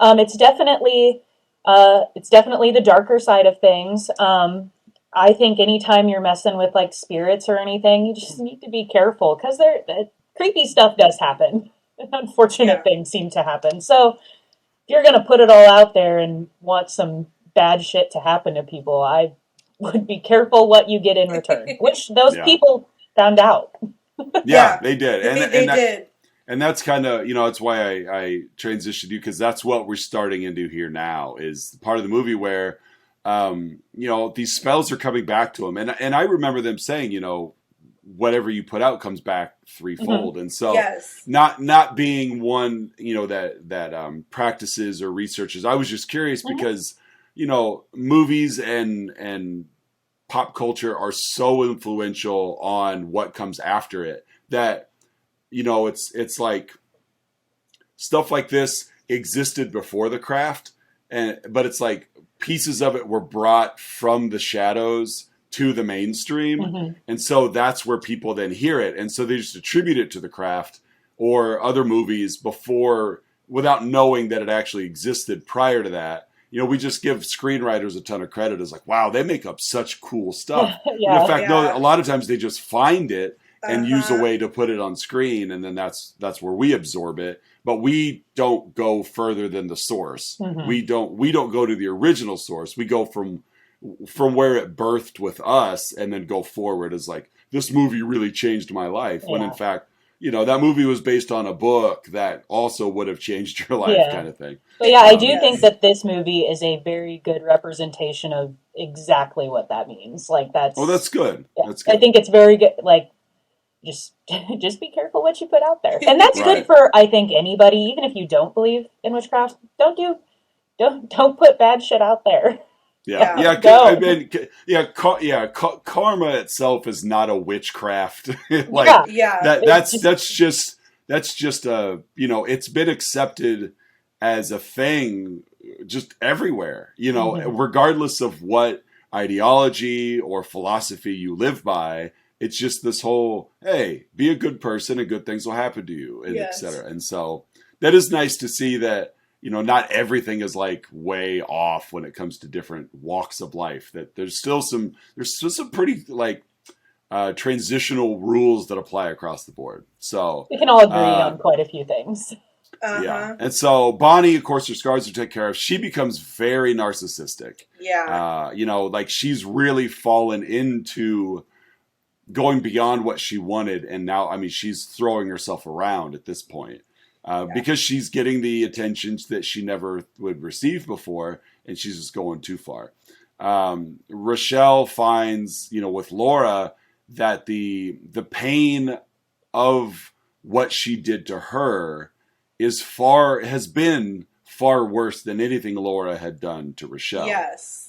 it's definitely the darker side of things. I think anytime you're messing with like spirits or anything, you just need to be careful, because creepy stuff does happen. Unfortunate things seem to happen. So if you're going to put it all out there and want some bad shit to happen to people, I would be careful what you get in return, which those people found out. They did. And they did. and that's kind of, it's why I transitioned you, because that's what we're starting into here now, is part of the movie where, these spells are coming back to him. And I remember them saying, whatever you put out comes back threefold. Mm-hmm. And so yes. not being one, that practices or researches, I was just curious because, movies and pop culture are so influential on what comes after it that, it's like stuff like this existed before the craft, but it's like pieces of it were brought from the shadows to the mainstream. Mm-hmm. And so that's where people then hear it. And so they just attribute it to the craft or other movies before, without knowing that it actually existed prior to that. We just give screenwriters a ton of credit as like, wow, they make up such cool stuff. Yeah. In fact, no, a lot of times they just find it and use a way to put it on screen. And then that's where we absorb it. But we don't go further than the source. Mm-hmm. We don't go to the original source. We go from where it birthed with us and then go forward as like, this movie really changed my life. Yeah. When in fact, that movie was based on a book that also would have changed your life, kind of thing. But yeah, I do think that this movie is a very good representation of exactly what that means. Like that's good. Yeah, that's good. I think it's very good. Like just be careful what you put out there. And that's good for, I think, anybody, even if you don't believe in witchcraft, don't put bad shit out there. Karma itself is not a witchcraft. That's just a, it's been accepted as a thing just everywhere, mm-hmm. regardless of what ideology or philosophy you live by. It's just this whole, hey, be a good person and good things will happen to you, and et cetera. And so that is nice to see that, not everything is like way off when it comes to different walks of life, that there's still some pretty like transitional rules that apply across the board. So we can all agree on quite a few things. Uh-huh. Yeah. And so Bonnie, of course, her scars are taken care of. She becomes very narcissistic. Yeah. Like she's really fallen into going beyond what she wanted. And now, she's throwing herself around at this point because she's getting the attentions that she never would receive before. And she's just going too far. Rochelle finds, with Laura, that the pain of what she did to her has been far worse than anything Laura had done to Rochelle. Yes.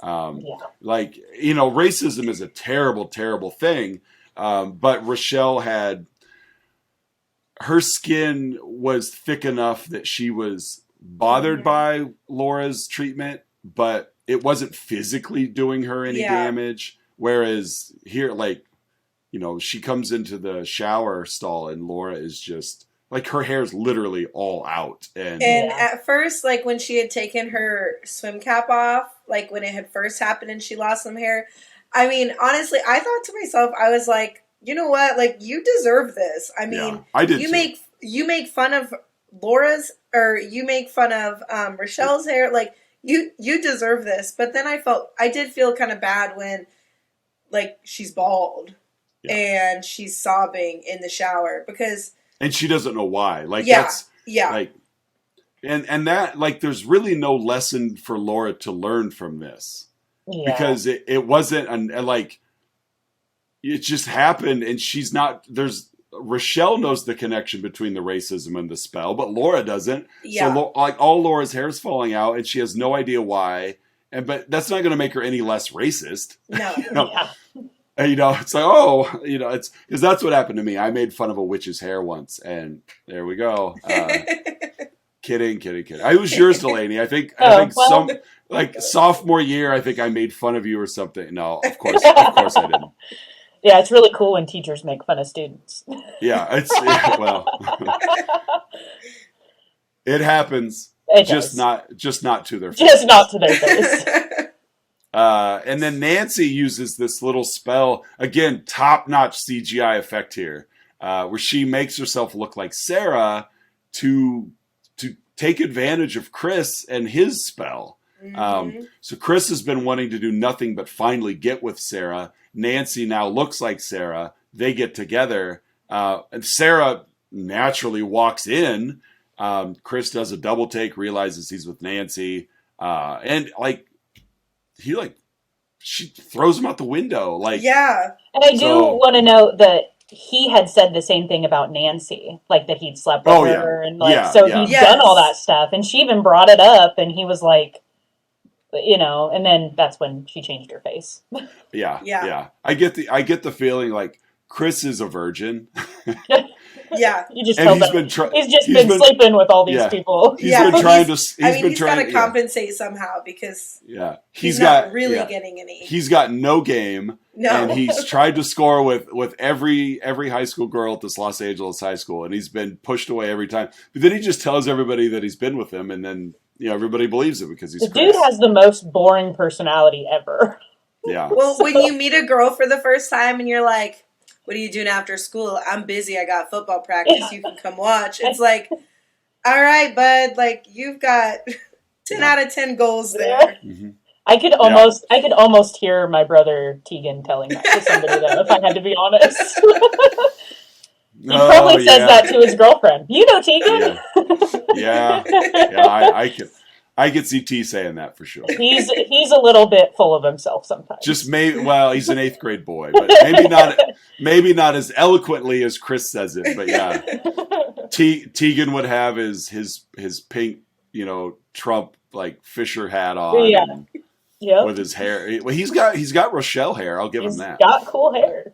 Like, racism is a terrible, terrible thing. But Rochelle her skin was thick enough that she was bothered by Laura's treatment, but it wasn't physically doing her any damage. Whereas here, like, she comes into the shower stall and Laura is just like, her hair's literally all out. And at first, like when she had taken her swim cap off, like when it had first happened and she lost some hair, honestly, I thought to myself, I was like, you know what? Like, you deserve this. I did. You make fun of Laura's, or you make fun of Rochelle's hair. Like, you deserve this. But then I did feel kind of bad when, like, she's bald and she's sobbing in the shower and she doesn't know why. Like, like, and that, like, there's really no lesson for Laura to learn from this. Yeah. Because it wasn't like, it just happened, and Rochelle knows the connection between the racism and the spell, but Laura doesn't. Yeah. So like, all Laura's hair is falling out and she has no idea why. But that's not going to make her any less racist. No. And, it's like, it's because that's what happened to me. I made fun of a witch's hair once, and there we go. Kidding. I was yours, Delaney. I think some like sophomore year, I think I made fun of you or something. No, of course I didn't. Yeah, it's really cool when teachers make fun of students. Yeah, well, it happens. Just not to their face. Just not to their face. And then Nancy uses this little spell, again, top-notch CGI effect here, where she makes herself look like Sarah to take advantage of Chris and his spell. Mm-hmm. So Chris has been wanting to do nothing but finally get with Sarah. Nancy now looks like Sarah. They get together. And Sarah naturally walks in. Chris does a double take, realizes he's with Nancy, and like she throws him out the window. Like, yeah. And I do want to note that he had said the same thing about Nancy, like that he'd slept with her, and like he'd done all that stuff, and she even brought it up, and he was like, and then that's when she changed her face. Yeah. I get the feeling like Chris is a virgin. Yeah, you just tell that he's just been sleeping with all these people. He's been trying to. He's got to compensate somehow because he's not really getting any. He's got no game, and he's tried to score with every high school girl at this Los Angeles high school, and he's been pushed away every time. But then he just tells everybody that he's been with him, and then everybody believes it because he's the dude has the most boring personality ever. Yeah. Well, when you meet a girl for the first time and you're like, what are you doing after school? I'm busy. I got football practice. You can come watch. It's like, all right, bud. Like, you've got 10 out of 10 goals there. Mm-hmm. I could almost hear my brother Tegan telling that to somebody, though, if I had to be honest. He probably says that to his girlfriend. You know Tegan? Yeah. I could see T saying that for sure. He's a little bit full of himself sometimes. He's an 8th grade boy, but maybe not as eloquently as Chris says it. But yeah, Tegan would have his pink, Trump like Fisher hat on, with his hair. Well, he's got Rochelle hair. I'll give him that. He's got cool hair.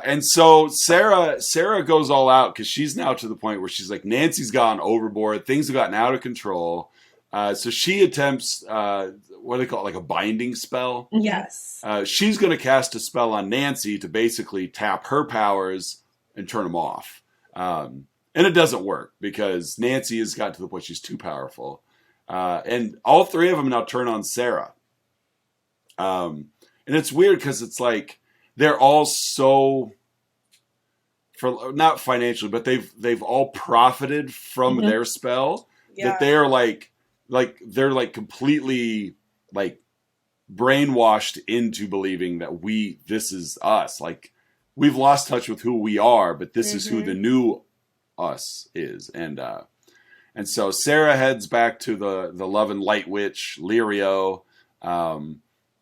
And so Sarah goes all out because she's now to the point where she's like, Nancy's gone overboard. Things have gotten out of control. So she attempts, what do they call it? Like a binding spell. Yes. She's going to cast a spell on Nancy to basically tap her powers and turn them off. And it doesn't work because Nancy has got to the point she's too powerful. And all three of them now turn on Sarah. And it's weird because it's like they're all so, not financially, but they've all profited from their spell that they're they're completely like brainwashed into believing that this is us. Like we've lost touch with who we are, but this is who the new us is. And so Sarah heads back to the Love and Light Witch, Lirio.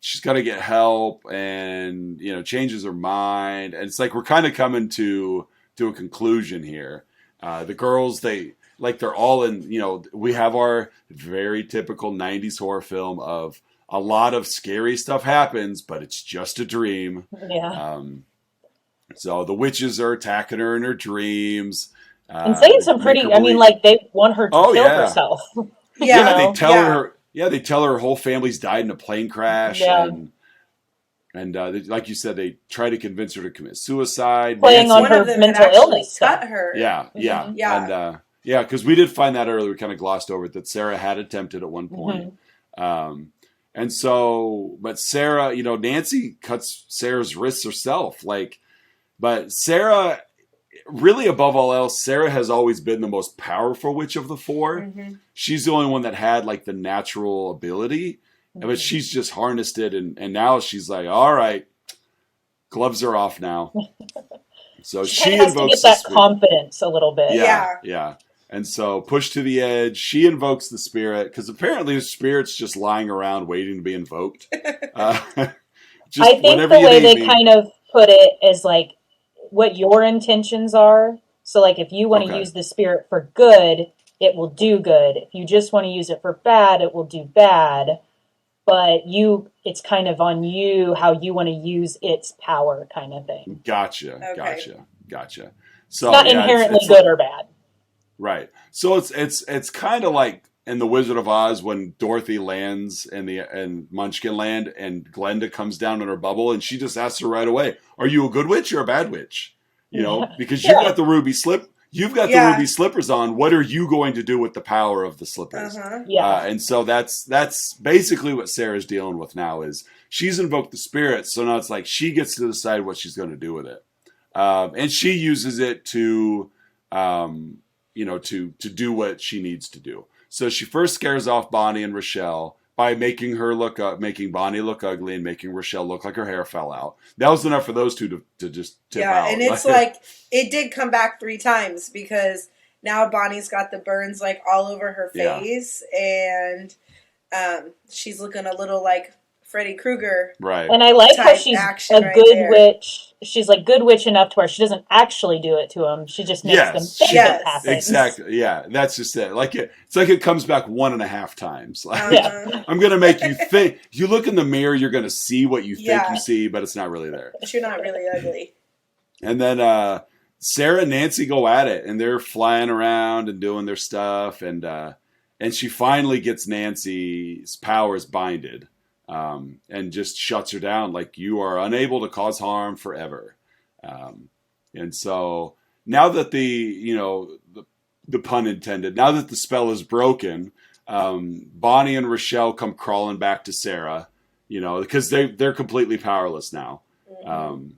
She's got to get help and, changes her mind. And it's like we're kind of coming to a conclusion here. The girls, they're all in, we have our very typical 90s horror film of a lot of scary stuff happens, but it's just a dream. Yeah. So the witches are attacking her in her dreams. And saying some pretty, they want her to kill herself. They tell her. Yeah, they tell her whole family's died in a plane crash, and like you said, they try to convince her to commit suicide. Playing on her mental illness. Cut her. Yeah, and because we did find that earlier. We kind of glossed over it that Sarah had attempted at one point, and so, but Sarah, Nancy cuts Sarah's wrists herself. But Sarah. Really, above all else, Sarah has always been the most powerful witch of the four. She's the only one that had the natural ability, but she's just harnessed it, and now she's like, all right, gloves are off now. So she has to get that confidence a little bit. Yeah. And so pushed to the edge, she invokes the spirit because apparently the spirit's just lying around waiting to be invoked. I think the way they kind of put it is what your intentions are. So if you want to use the spirit for good, it will do good. If you just want to use it for bad, it will do bad. But it's kind of on you how you want to use its power kind of thing. Gotcha. So it's not inherently good or bad. Right. So it's kind of like in The Wizard of Oz when Dorothy lands in Munchkin Land and Glenda comes down in her bubble and she just asks her right away, "Are you a good witch or a bad witch?" Because you've got the ruby the ruby slippers on. What are you going to do with the power of the slippers? And so that's basically what Sarah's dealing with now is she's invoked the spirit. So now it's like she gets to decide what she's going to do with it. And she uses it to do what she needs to do. So she first scares off Bonnie and Rochelle. by making her making Bonnie look ugly and making Rochelle look like her hair fell out. That was enough for those two to just tip out. Yeah, and it's like, it did come back 3 times because now Bonnie's got the burns like all over her face, and she's looking a little like Freddy Krueger. Right. And I like how she's a good witch. She's like good witch enough to where she doesn't actually do it to him. She just makes them think it happens. Exactly. Yeah, that's just it. Like it's like it comes back 1.5 times. Like, I'm gonna make you think. You look in the mirror, you're gonna see what you think you see, but it's not really there. But you're not really ugly. And then Sarah and Nancy go at it, and they're flying around and doing their stuff, and she finally gets Nancy's powers binded. And just shuts her down, like, you are unable to cause harm forever. And so now that the pun intended, now that the spell is broken, Bonnie and Rochelle come crawling back to Sarah, because they're completely powerless now. Mm-hmm.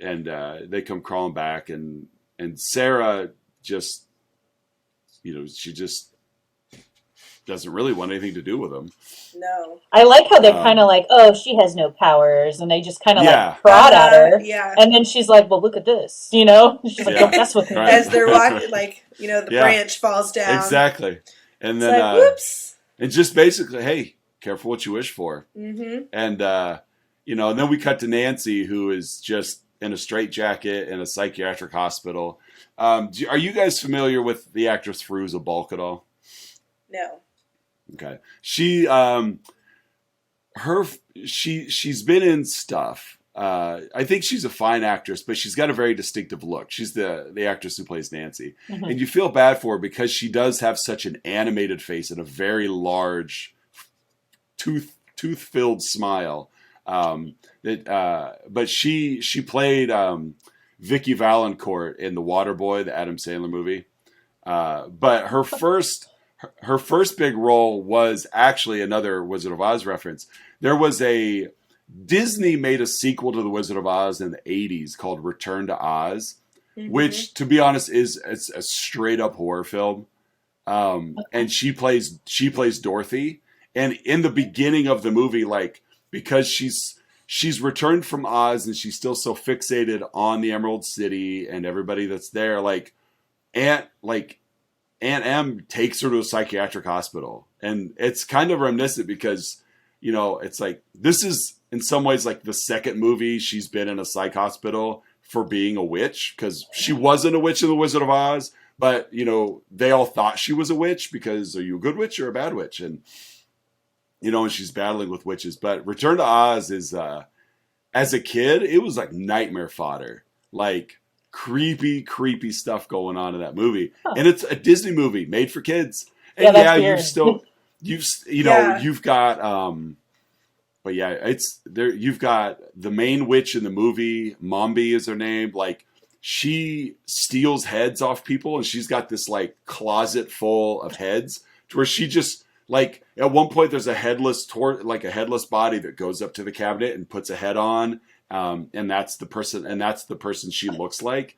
And they come crawling back, and Sarah just, she just doesn't really want anything to do with them. No. I like how they're kind of like, oh, she has no powers, and they just kind of like prod at her. Yeah. And then she's like, well, look at this, She's like, don't mess with me. Right. As they're walking, like, the branch falls down. Exactly. And then, like, whoops. And just basically, hey, careful what you wish for. Mm-hmm. And, and then we cut to Nancy, who is just in a straitjacket in a psychiatric hospital. Are you guys familiar with the actress Fairuza Balk at all? No. Okay. She's been in stuff. I think she's a fine actress, but she's got a very distinctive look. She's the actress who plays Nancy. Mm-hmm. And you feel bad for her because she does have such an animated face and a very large tooth-filled smile. But she played Vicky Valancourt in The Waterboy, the Adam Sandler movie. But her first big role was actually another Wizard of Oz reference. There was Disney made a sequel to The Wizard of Oz in the 80s called Return to Oz, mm-hmm. which, to be honest, it's a straight up horror film. And she plays Dorothy. And in the beginning of the movie, like, because she's returned from Oz and she's still so fixated on the Emerald City and everybody that's there, like Aunt M takes her to a psychiatric hospital. And it's kind of reminiscent because, it's like, this is in some ways like the second movie she's been in a psych hospital for being a witch, because she wasn't a witch in The Wizard of Oz, but, they all thought she was a witch because, are you a good witch or a bad witch? And, and she's battling with witches. But Return to Oz is, as a kid, it was like nightmare fodder. Like, creepy stuff going on in that movie. Huh. And it's a Disney movie made for kids. And you've got but yeah, it's there. You've got the main witch in the movie, Mombi is her name. Like, she steals heads off people, and she's got this like closet full of heads to where she just, like, at one point there's a headless body that goes up to the cabinet and puts a head on. And that's the person she looks like.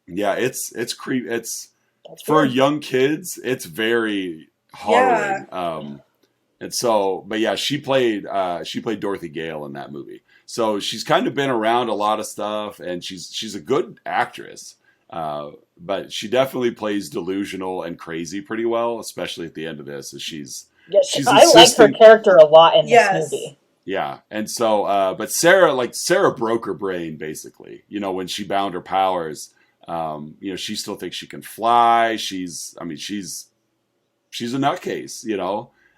It's creepy. It's for young kids. It's very harrowing. Yeah. And so, but yeah, she played Dorothy Gale in that movie. So she's kind of been around a lot of stuff, and she's a good actress. But she definitely plays delusional and crazy pretty well, especially at the end of this. I like her character a lot in this movie. Yeah. And so, but Sarah broke her brain basically, when she bound her powers. She still thinks she can fly. She's a nutcase,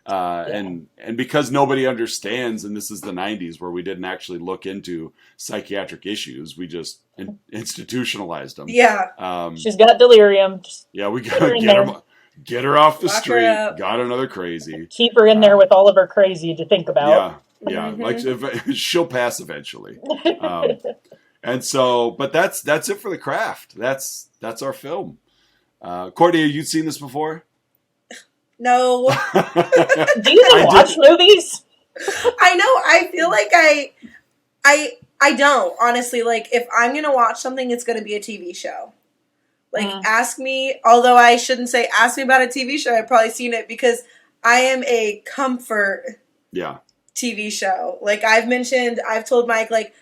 and because nobody understands, and this is the 90s where we didn't actually look into psychiatric issues. We just institutionalized them. Yeah. She's got delirium. We gotta get her off the street. Got another crazy. Keep her in there with all of her crazy to think about. Yeah, mm-hmm. Like she'll pass eventually. And so, but that's it for The Craft. That's our film. Courtney, have you seen this before? No. Do you even watch movies? I know. I feel like I don't, honestly. Like, if I'm gonna watch something, it's gonna be a TV show. Like, ask me, although I shouldn't say ask me about a TV show, I've probably seen it, because I am a comfort TV show. Like I've told Mike, like,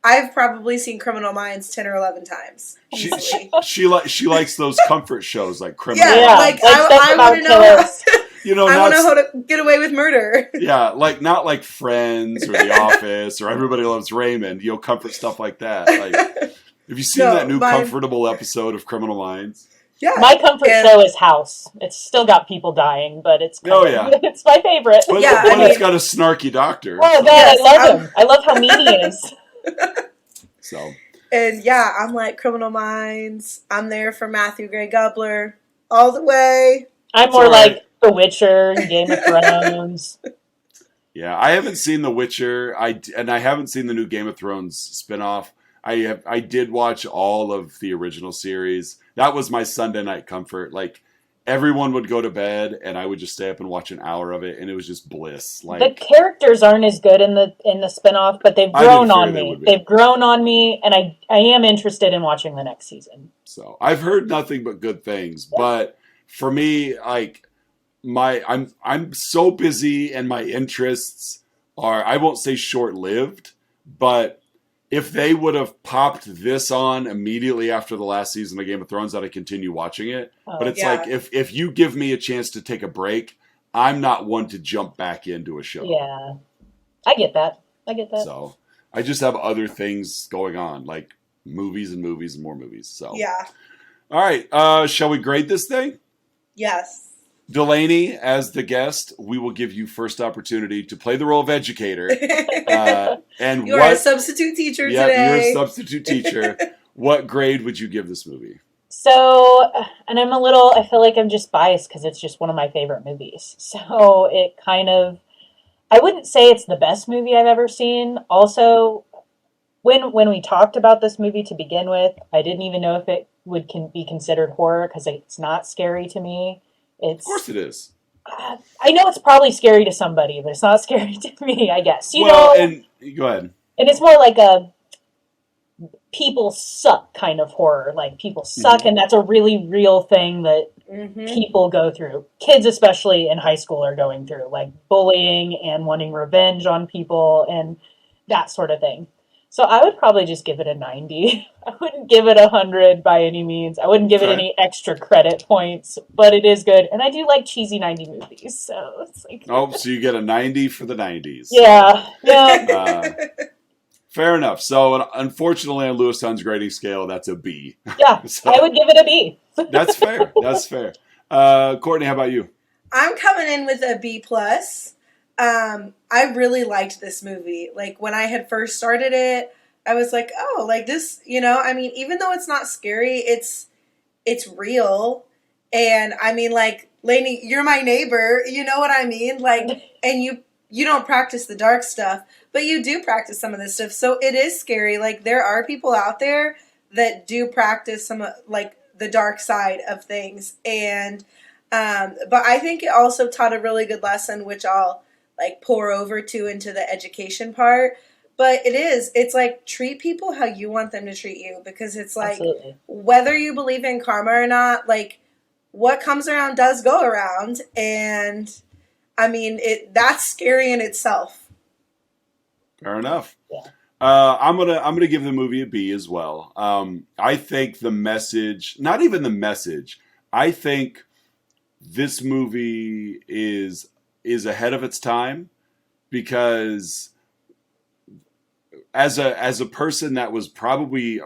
I've probably seen Criminal Minds 10 or 11 times. She likes those comfort shows like Criminal Minds. Like I want to know. I want to know how to get away with murder. Yeah, like not like Friends or The Office or Everybody Loves Raymond. Comfort stuff like that. Like, have you seen that new comfortable episode of Criminal Minds? Yeah. My comfort show is House. It's still got people dying, but it's it's my favorite. But it's got a snarky doctor. Oh, God, I love him. I love how mean he is. So. And yeah, I'm like Criminal Minds. I'm there for Matthew Gray Gubler all the way. I'm more like The Witcher and Game of Thrones. Yeah, I haven't seen The Witcher. I haven't seen the new Game of Thrones spinoff. I did watch all of the original series. That was my Sunday night comfort. Like, everyone would go to bed, and I would just stay up and watch an hour of it, and it was just bliss. Like, the characters aren't as good in the spinoff, but they've grown on me. They've grown on me, and I am interested in watching the next season. So I've heard nothing but good things, but for me, like, I'm so busy, and my interests are, I won't say short-lived, but if they would have popped this on immediately after the last season of Game of Thrones, I'd continue watching it. But it's like, if you give me a chance to take a break, I'm not one to jump back into a show. Yeah. I get that. So I just have other things going on, like movies and movies and more movies. So yeah. All right. Shall we grade this thing? Yes. Delaney, as the guest, we will give you first opportunity to play the role of educator. And you're a substitute teacher today. Yeah, you're a substitute teacher. What grade would you give this movie? So, and I feel like I'm just biased because it's just one of my favorite movies. So it kind of, I wouldn't say it's the best movie I've ever seen. Also, when we talked about this movie to begin with, I didn't even know if it would be considered horror because it's not scary to me. Of course it is. I know it's probably scary to somebody, but it's not scary to me, I guess. And go ahead. And it's more like a people suck kind of horror. Like, people suck, and that's a really real thing that people go through. Kids, especially in high school, are going through, like bullying and wanting revenge on people and that sort of thing. So I would probably just give it a 90. I wouldn't give it 100 by any means. I wouldn't give it any extra credit points, but it is good. And I do like cheesy 90 movies, so it's like... Oh, so you get a 90 for the 90s. Yeah. Fair enough. So, unfortunately, on Lewistown's grading scale, that's a B. Yeah, so, I would give it a B. That's fair. That's fair. Courtney, how about you? I'm coming in with a B+. I really liked this movie. Like, when I had first started it, I was like, oh, like this, I mean, even though it's not scary, it's real. And I mean, like, Lainey, you're my neighbor, you know what I mean? Like, and you don't practice the dark stuff, but you do practice some of this stuff. So it is scary. Like, there are people out there that do practice some, like, the dark side of things. And, but I think it also taught a really good lesson, which I'll, like, pour over to into the education part. But it's like, treat people how you want them to treat you, because it's like, absolutely, whether you believe in karma or not, like, what comes around does go around. And I mean, that's scary in itself. Fair enough. Yeah. I'm gonna give the movie a B as well. I think the message, not even the message, I think this movie is ahead of its time, because as a person that was probably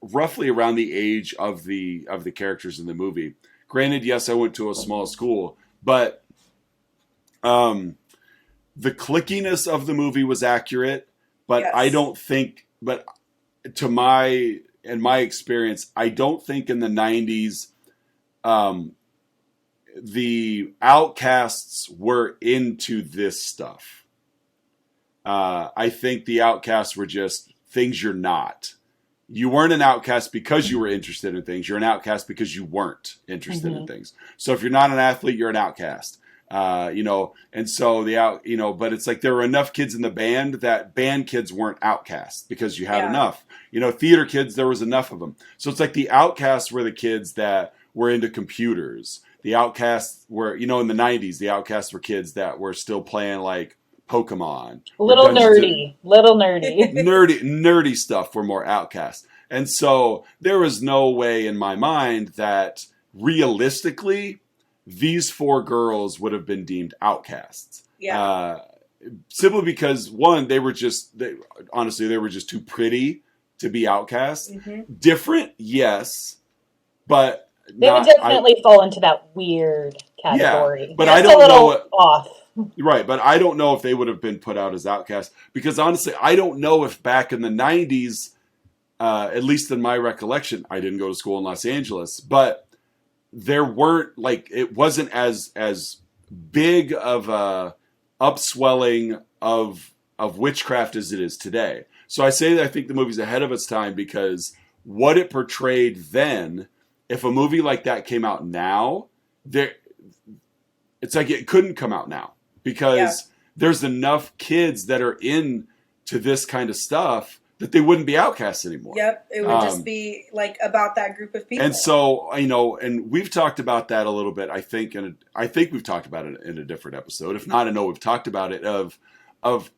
roughly around the age of the characters in the movie. Granted, yes, I went to a small school, but the clickiness of the movie was accurate. But yes. I don't think, but in my experience, I don't think in the 90s, the outcasts were into this stuff. I think the outcasts were just things you're not. You weren't an outcast because you were interested in things. You're an outcast because you weren't interested in things. So if you're not an athlete, you're an outcast. And so but it's like there were enough kids in the band that band kids weren't outcasts because you had enough. Theater kids, there was enough of them. So it's like the outcasts were the kids that were into computers. the outcasts were, in the 90s, the outcasts were kids that were still playing like Pokemon. Little nerdy. Nerdy stuff were more outcasts. And so there was no way in my mind that realistically these 4 girls would have been deemed outcasts. Yeah. Simply because, one, they were just too pretty to be outcasts. Mm-hmm. Different, yes, but they would definitely fall into that weird category. Yeah, but I don't know off. Right, but I don't know if they would have been put out as outcasts, because honestly, I don't know if back in the 90s, at least in my recollection, I didn't go to school in Los Angeles, but there weren't, like, it wasn't as big of a upswelling of witchcraft as it is today. So I say that I think the movie's ahead of its time, because what it portrayed then, if a movie like that came out now, it's like it couldn't come out now, because there's enough kids that are into this kind of stuff that they wouldn't be outcasts anymore. Yep, it would just be like about that group of people. And so, and we've talked about that a little bit, I think, and I think we've talked about it in a different episode. If not, I know we've talked about it of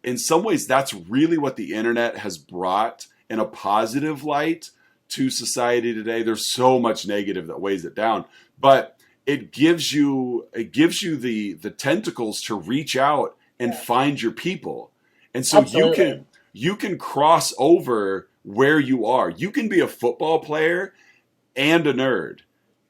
in some ways that's really what the internet has brought in a positive light to society today. There's so much negative that weighs it down, but it gives you the tentacles to reach out and find your people. And so you can cross over where you are. You can be a football player and a nerd.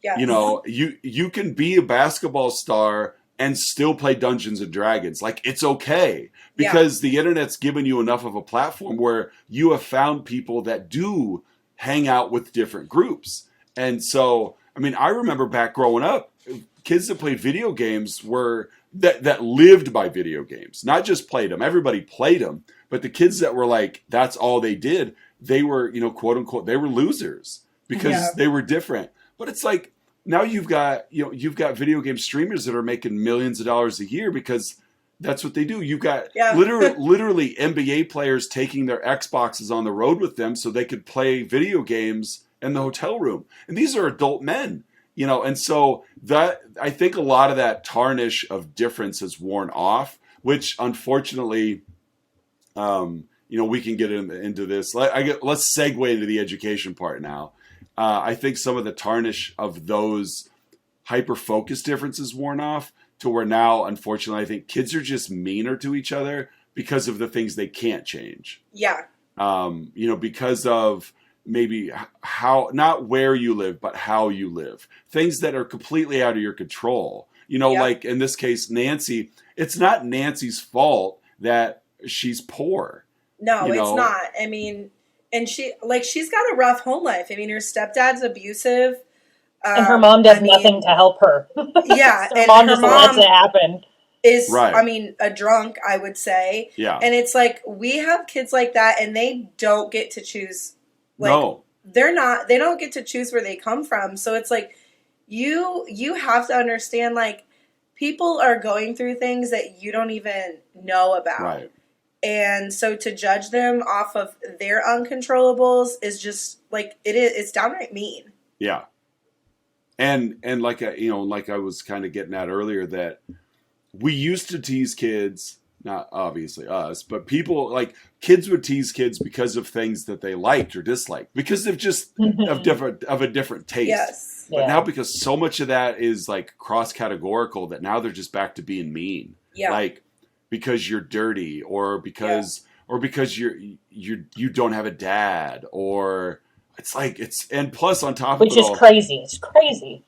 Yes. You can be a basketball star and still play Dungeons and Dragons. Like, it's okay, because the internet's given you enough of a platform where you have found people that do hang out with different groups. And so, I remember back growing up, kids that played video games were that lived by video games, not just played them. Everybody played them, but the kids that were like, that's all they did, they were, quote unquote, they were losers because they were different. But it's like, now you've got video game streamers that are making millions of dollars a year because that's what they do. You've got literally NBA players taking their Xboxes on the road with them so they could play video games in the hotel room. And these are adult men. And so that, I think a lot of that tarnish of difference has worn off, which unfortunately, we can get into this. Let's segue into the education part now. I think some of the tarnish of those hyper-focused differences worn off to where now, unfortunately, I think kids are just meaner to each other because of the things they can't change. Yeah. Because of maybe how, not where you live, but how you live. Things that are completely out of your control. Like in this case, Nancy, it's not Nancy's fault that she's poor. No, it's not. And she's got a rough home life. Her stepdad's abusive. And her mom does nothing to help her. Yeah. Her mom just lets it happen. Is, a drunk, I would say. Yeah. And it's like, we have kids like that and they don't get to choose. They don't get to choose where they come from. So it's like, you have to understand, like, people are going through things that you don't even know about. Right. And so to judge them off of their uncontrollables is just like, it's downright mean. Yeah. And like I was kind of getting at earlier, that we used to tease kids, not obviously us, but people, like, kids would tease kids because of things that they liked or disliked, because of just of a different taste. Yes. But now, because so much of that is like cross categorical, that now they're just back to being mean. Yeah. Like, because you're dirty, or because you don't have a dad, or it's like, and plus on top of it all, which is crazy. It's crazy.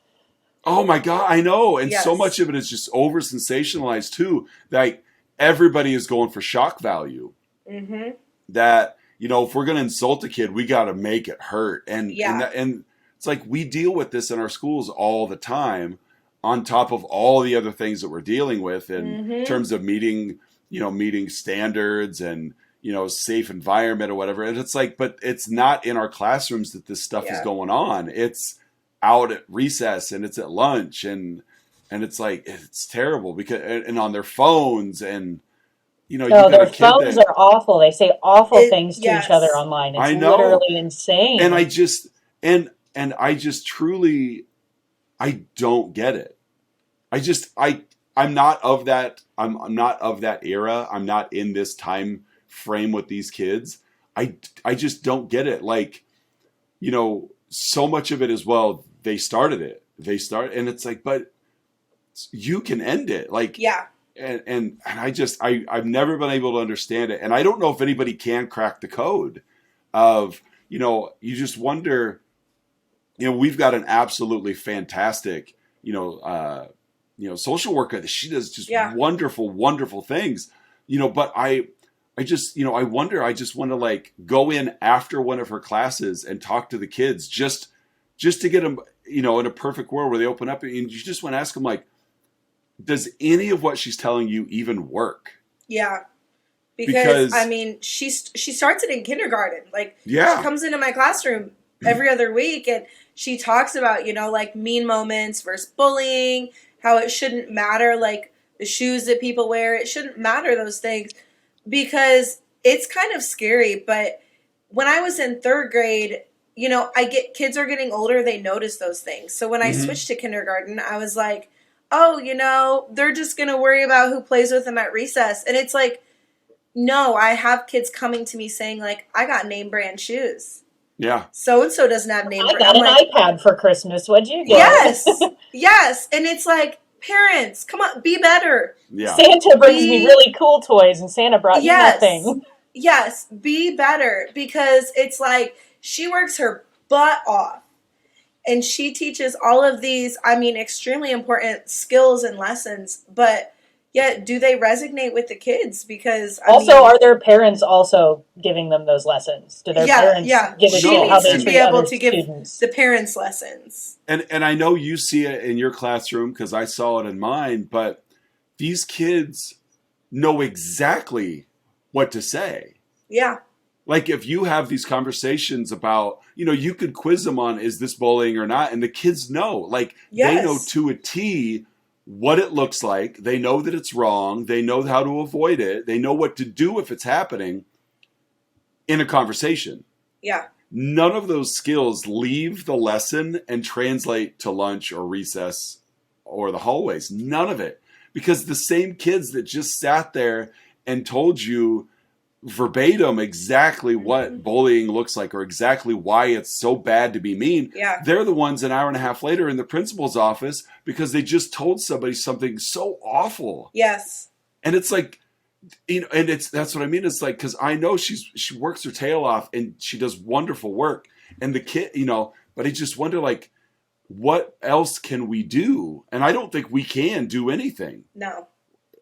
Oh my God, I know. And so much of it is just over sensationalized too. Like, everybody is going for shock value. Mm-hmm. That, if we're going to insult a kid, we got to make it hurt. And it's like, we deal with this in our schools all the time, on top of all the other things that we're dealing with in terms of meeting standards and, safe environment or whatever. And it's like, but it's not in our classrooms that this stuff is going on. It's out at recess and it's at lunch, and it's like, it's terrible, because, and on their phones, and, their phones are awful. They say awful things to each other online. It's literally insane. And I just truly, I don't get it. I'm not of that. I'm not of that era. I'm not in this time frame with these kids. I just don't get it. Like, you know, so much of it is, well, they started it. And it's like, but you can end it. Like, yeah. And I've never been able to understand it. And I don't know if anybody can crack the code of, you know, you just wonder, you know, we've got an absolutely fantastic, social worker that she does just wonderful, wonderful things, you know, but I just want to like go in after one of her classes and talk to the kids just to get them, you know, in a perfect world where they open up and you just want to ask them, like, does any of what she's telling you even work? Yeah. Because I mean, she starts it in kindergarten. Like, she comes into my classroom every other week and she talks about, you know, like mean moments versus bullying, how it shouldn't matter, like the shoes that people wear, it shouldn't matter, those things, because it's kind of scary. But when I was in 3rd grade, you know, kids are getting older, they notice those things. So when I switched to kindergarten, I was like, oh, you know, they're just going to worry about who plays with them at recess. And it's like, no, I have kids coming to me saying, like, I got name brand shoes. Yeah. So-and-so doesn't have name brand. I got an iPad for Christmas. What'd you get? Yes. Yes. And it's like, parents, come on, be better. Yeah. Santa brings me really cool toys and Santa brought you nothing. Yes. Be better, because it's like she works her butt off. And she teaches all of these, I mean, extremely important skills and lessons, but yet do they resonate with the kids? Because are their parents also giving them those lessons? Do their parents give a shit how they treat other students? The parents lessons. And I know you see it in your classroom because I saw it in mine, but these kids know exactly what to say. Yeah. Like, if you have these conversations about, you know, you could quiz them on, is this bullying or not? And the kids know, like, they know to a T what it looks like. They know that it's wrong. They know how to avoid it. They know what to do if it's happening in a conversation. Yeah. None of those skills leave the lesson and translate to lunch or recess or the hallways. None of it. Because the same kids that just sat there and told you verbatim exactly what bullying looks like or exactly why it's so bad to be mean. Yeah. They're the ones an hour and a half later in the principal's office because they just told somebody something so awful. Yes. And it's like, you know, and that's what I mean. It's like, because I know she works her tail off and she does wonderful work. And the kid, you know, but I just wonder, like, what else can we do? And I don't think we can do anything. No.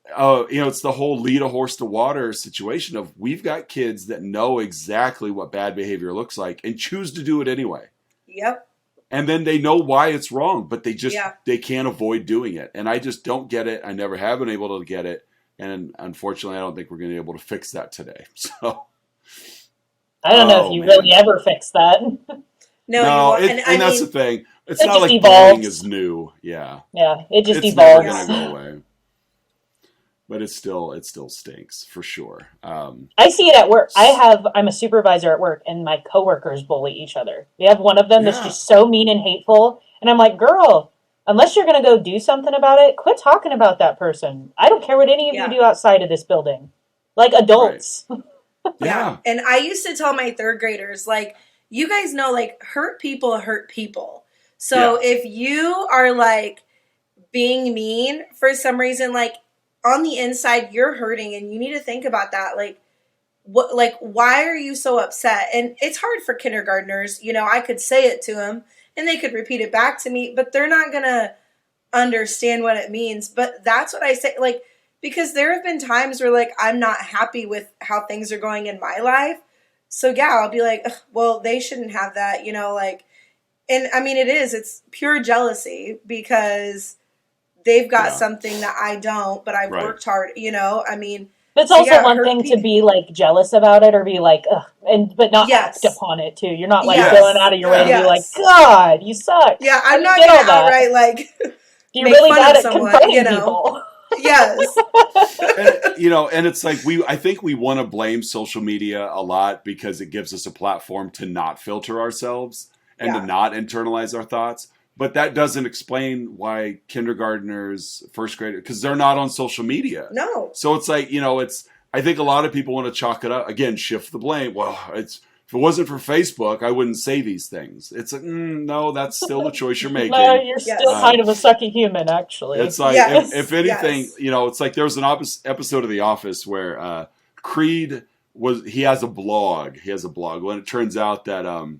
You know, it's the whole lead a horse to water situation of, we've got kids that know exactly what bad behavior looks like and choose to do it anyway. Yep. And then they know why it's wrong, but they can't avoid doing it. And I just don't get it. I never have been able to get it. And unfortunately, I don't think we're going to be able to fix that today. So I don't know if you really ever fix that. No, and that's the thing. It's not like evolves. bullying is new. Yeah. Yeah, it just it's evolves. It's never going to go away. But it still stinks for sure. I see it at work. I'm a supervisor at work, and my coworkers bully each other. We have one of them that's just so mean and hateful, and I'm like, girl, unless you're going to go do something about it, quit talking about that person. I don't care what any of you do outside of this building. Like adults. Right. Yeah. And I used to tell my 3rd graders, like, you guys know, like, hurt people hurt people. So if you are, like, being mean for some reason, like, on the inside, you're hurting, and you need to think about that. Like, what? Like, why are you so upset? And it's hard for kindergartners. You know, I could say it to them, and they could repeat it back to me, but they're not gonna understand what it means. But that's what I say, like, because there have been times where, like, I'm not happy with how things are going in my life. So yeah, I'll be like, well, they shouldn't have that, you know, like, and I mean, it's pure jealousy because they've got something that I don't, but I've worked hard, you know, I mean. But it's also one thing to be, like, jealous about it or be like, ugh, but not act upon it, too. You're not, like, going out of your way to be like, God, you suck. Yeah, I'm not going to outright, like, you're really bad at confronting people. Yes. And, you know, and it's like, I think we want to blame social media a lot because it gives us a platform to not filter ourselves and to not internalize our thoughts. but that doesn't explain why kindergartners, first graders, because they're not on social media. No. So it's like, I think a lot of people want to chalk it up, again, shift the blame. Well, if it wasn't for Facebook, I wouldn't say these things. It's like, no, that's still a choice you're making. No, you're still kind of a sucky human, actually. It's like, if anything, it's like there was an episode of The Office where Creed he has a blog. When it turns out that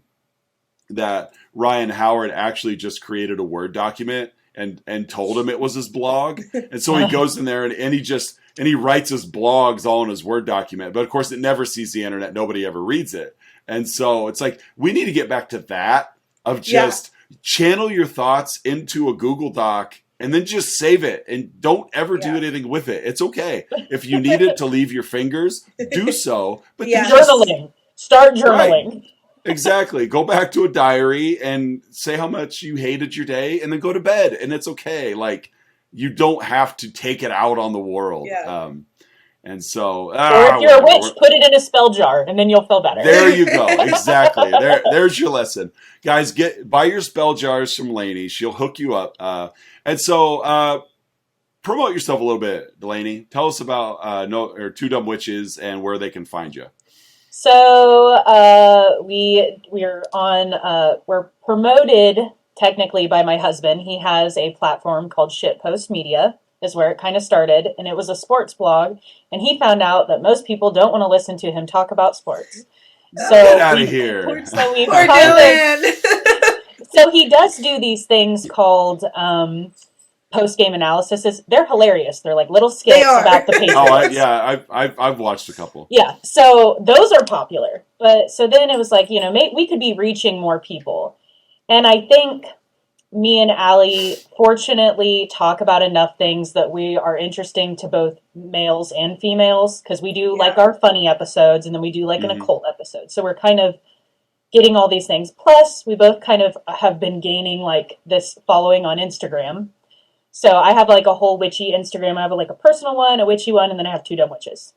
that Ryan Howard actually just created a Word document and told him it was his blog. And so he goes in there and he writes his blogs all in his Word document. But of course it never sees the internet. Nobody ever reads it. And so it's like, we need to get back to that of just channel your thoughts into a Google Doc and then just save it and don't ever do anything with it. It's okay. If you need it to leave your fingers, do so. But journaling. Start journaling. Right. Exactly. Go back to a diary and say how much you hated your day and then go to bed. And it's okay. Like, you don't have to take it out on the world. Yeah. And so, or if you're a witch, put it in a spell jar, and then you'll feel better. There you go. Exactly. There's your lesson, guys. Buy your spell jars from Lainey. She'll hook you up. And so, promote yourself a little bit, Delaney. Tell us about Two Dumb Witches and where they can find you. So we're promoted technically by my husband. He has a platform called Shitpost Media. Is where it kind of started, and it was a sports blog, and he found out that most people don't want to listen to him talk about sports. So get out of here. So Poor Dylan. So he does do these things called post-game analysis. They're hilarious. They're like little skits about the Patriots. I've watched a couple. Yeah, so those are popular. But so then it was like, we could be reaching more people. And I think me and Allie fortunately talk about enough things that we are interesting to both males and females, because we do like our funny episodes and then we do like an occult episode. So we're kind of getting all these things. Plus, we both kind of have been gaining like this following on Instagram. So I have like a whole witchy Instagram. I have like a personal one, a witchy one, and then I have Two Dumb Witches.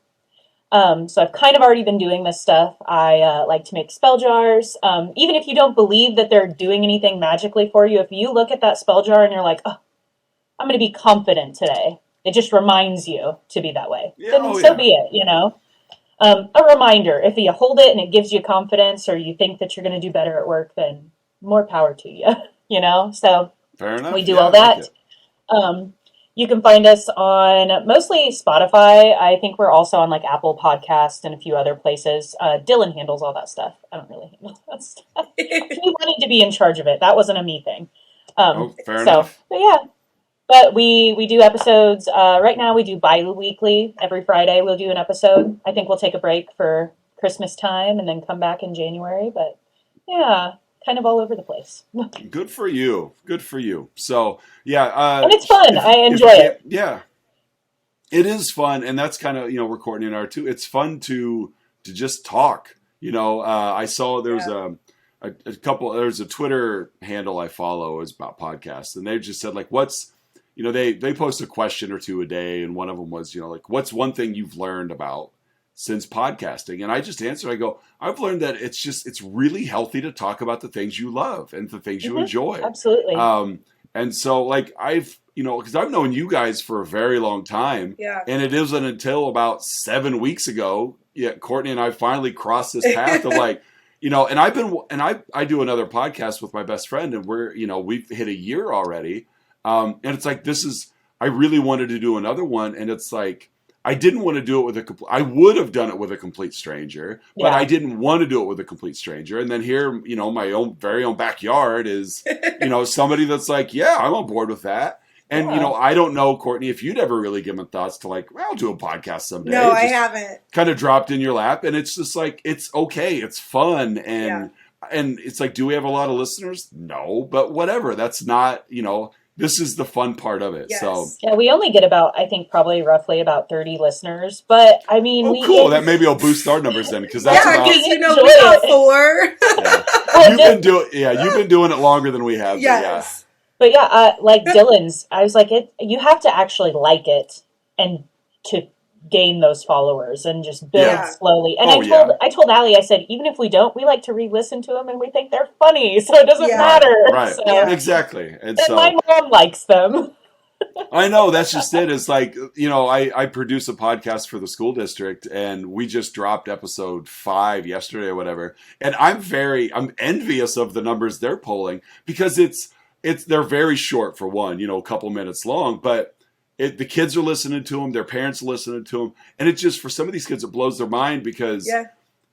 So I've kind of already been doing this stuff. I like to make spell jars. Even if you don't believe that they're doing anything magically for you, if you look at that spell jar and you're like, oh, I'm going to be confident today. It just reminds you to be that way. Yeah, then so be it, A reminder, if you hold it and it gives you confidence or you think that you're going to do better at work, then more power to you, So fair enough. We do all that. You can find us on mostly Spotify. I think we're also on like Apple Podcasts and a few other places. Dylan handles all that stuff. I don't really handle that stuff. He wanted to be in charge of it. That wasn't a me thing. Fair enough. But yeah. But we do episodes. Right now we do bi-weekly. Every Friday we'll do an episode. I think we'll take a break for Christmas time and then come back in January. But yeah, kind of all over the place. Good for you. So yeah, and it's fun. I enjoy it. Yeah, it is fun, and that's kind of we're Courtney and I too. It's fun to just talk. I saw there was a couple. There's a Twitter handle I follow is about podcasts, and they just said like, what's they post a question or two a day, and one of them was like, what's one thing you've learned about since podcasting? And I just answered, I go, I've learned that it's really healthy to talk about the things you love and the things you enjoy. Absolutely. And so like because I've known you guys for a very long time. Yeah. And it isn't until about 7 weeks ago, Courtney and I finally crossed this path of like, and I do another podcast with my best friend, and we've hit a year already. And it's like, I really wanted to do another one. And it's like, I didn't want to do it I would have done it with a complete stranger, but I didn't want to do it with a complete stranger. And then here, my very own backyard is, somebody that's like, yeah, I'm on board with that. And, I don't know, Courtney, if you'd ever really given thoughts to like, well, I'll do a podcast someday. No, I haven't. Kind of dropped in your lap. And it's just like, it's okay. It's fun. And it's like, do we have a lot of listeners? No, but whatever. That's not, this is the fun part of it. Yes. So yeah, we only get probably roughly about 30 listeners, but I mean, cool. That maybe will boost our numbers then, because that's about. Because we got 4. You've been doing it longer than we have. Yes. But yeah, like Dylan's, I was like, you have to actually like it and to gain those followers and just build Yeah. slowly. And I told Allie, I said, even if we don't, we like to re-listen to them and we think they're funny, so it doesn't matter. Right. So, exactly. And so my mom likes them. I know, that's just it. It's like, I produce a podcast for the school district, and we just dropped episode 5 yesterday or whatever. And I'm envious of the numbers they're pulling, because they're very short, for one, a couple minutes long, but the kids are listening to them, their parents are listening to them. And it just, for some of these kids, it blows their mind, because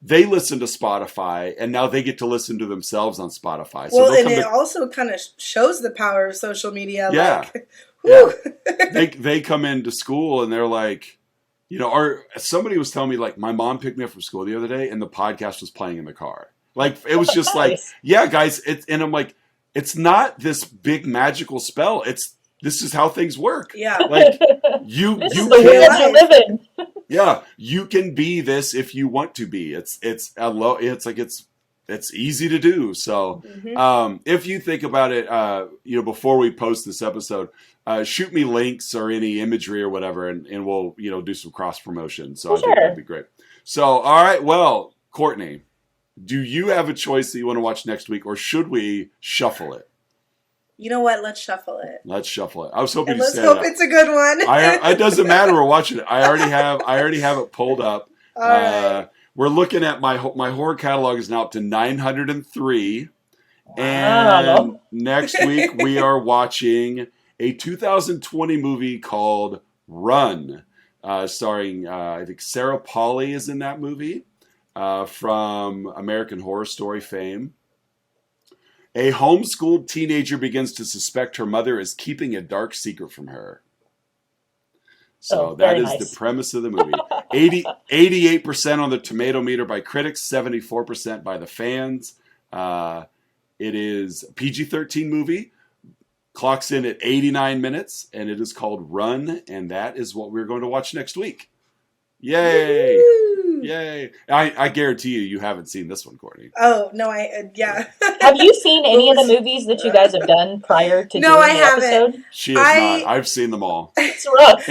they listen to Spotify, and now they get to listen to themselves on Spotify. So well, and it also kind of shows the power of social media. Yeah. Like, yeah. They come into school and they're like, or somebody was telling me, like, my mom picked me up from school the other day and the podcast was playing in the car. Like, it was just like, yeah, guys. And I'm like, it's not this big magical spell. This is how things work. Yeah. Like, you live in. Yeah, you can be this if you want to be. It's easy to do. So, if you think about it, before we post this episode, shoot me links or any imagery or whatever, and we'll, do some cross promotion. So I think that'd be great. So, all right. Well, Courtney, do you have a choice that you want to watch next week, or should we shuffle it? You know what? Let's shuffle it. Let's shuffle it. I was hoping and to let's say hope that. It's a good one. It doesn't matter. We're watching it. I already have it pulled up. All right. We're looking at my horror catalog is now up to 903. And next week we are watching a 2020 movie called Run, starring, I think Sarah Polley is in that movie, from American Horror Story fame. A homeschooled teenager begins to suspect her mother is keeping a dark secret from her. So that is the premise of the movie. 88% on the tomato meter by critics, 74% by the fans. It is a PG-13 movie. Clocks in at 89 minutes, and it is called Run, and that is what we're going to watch next week. Yay! Woo-hoo! Yay! I guarantee you haven't seen this one, Courtney. Oh, no, yeah. Have you seen any of the movies that you guys have done prior to doing the episode? She has not. I've seen them all. It's rough.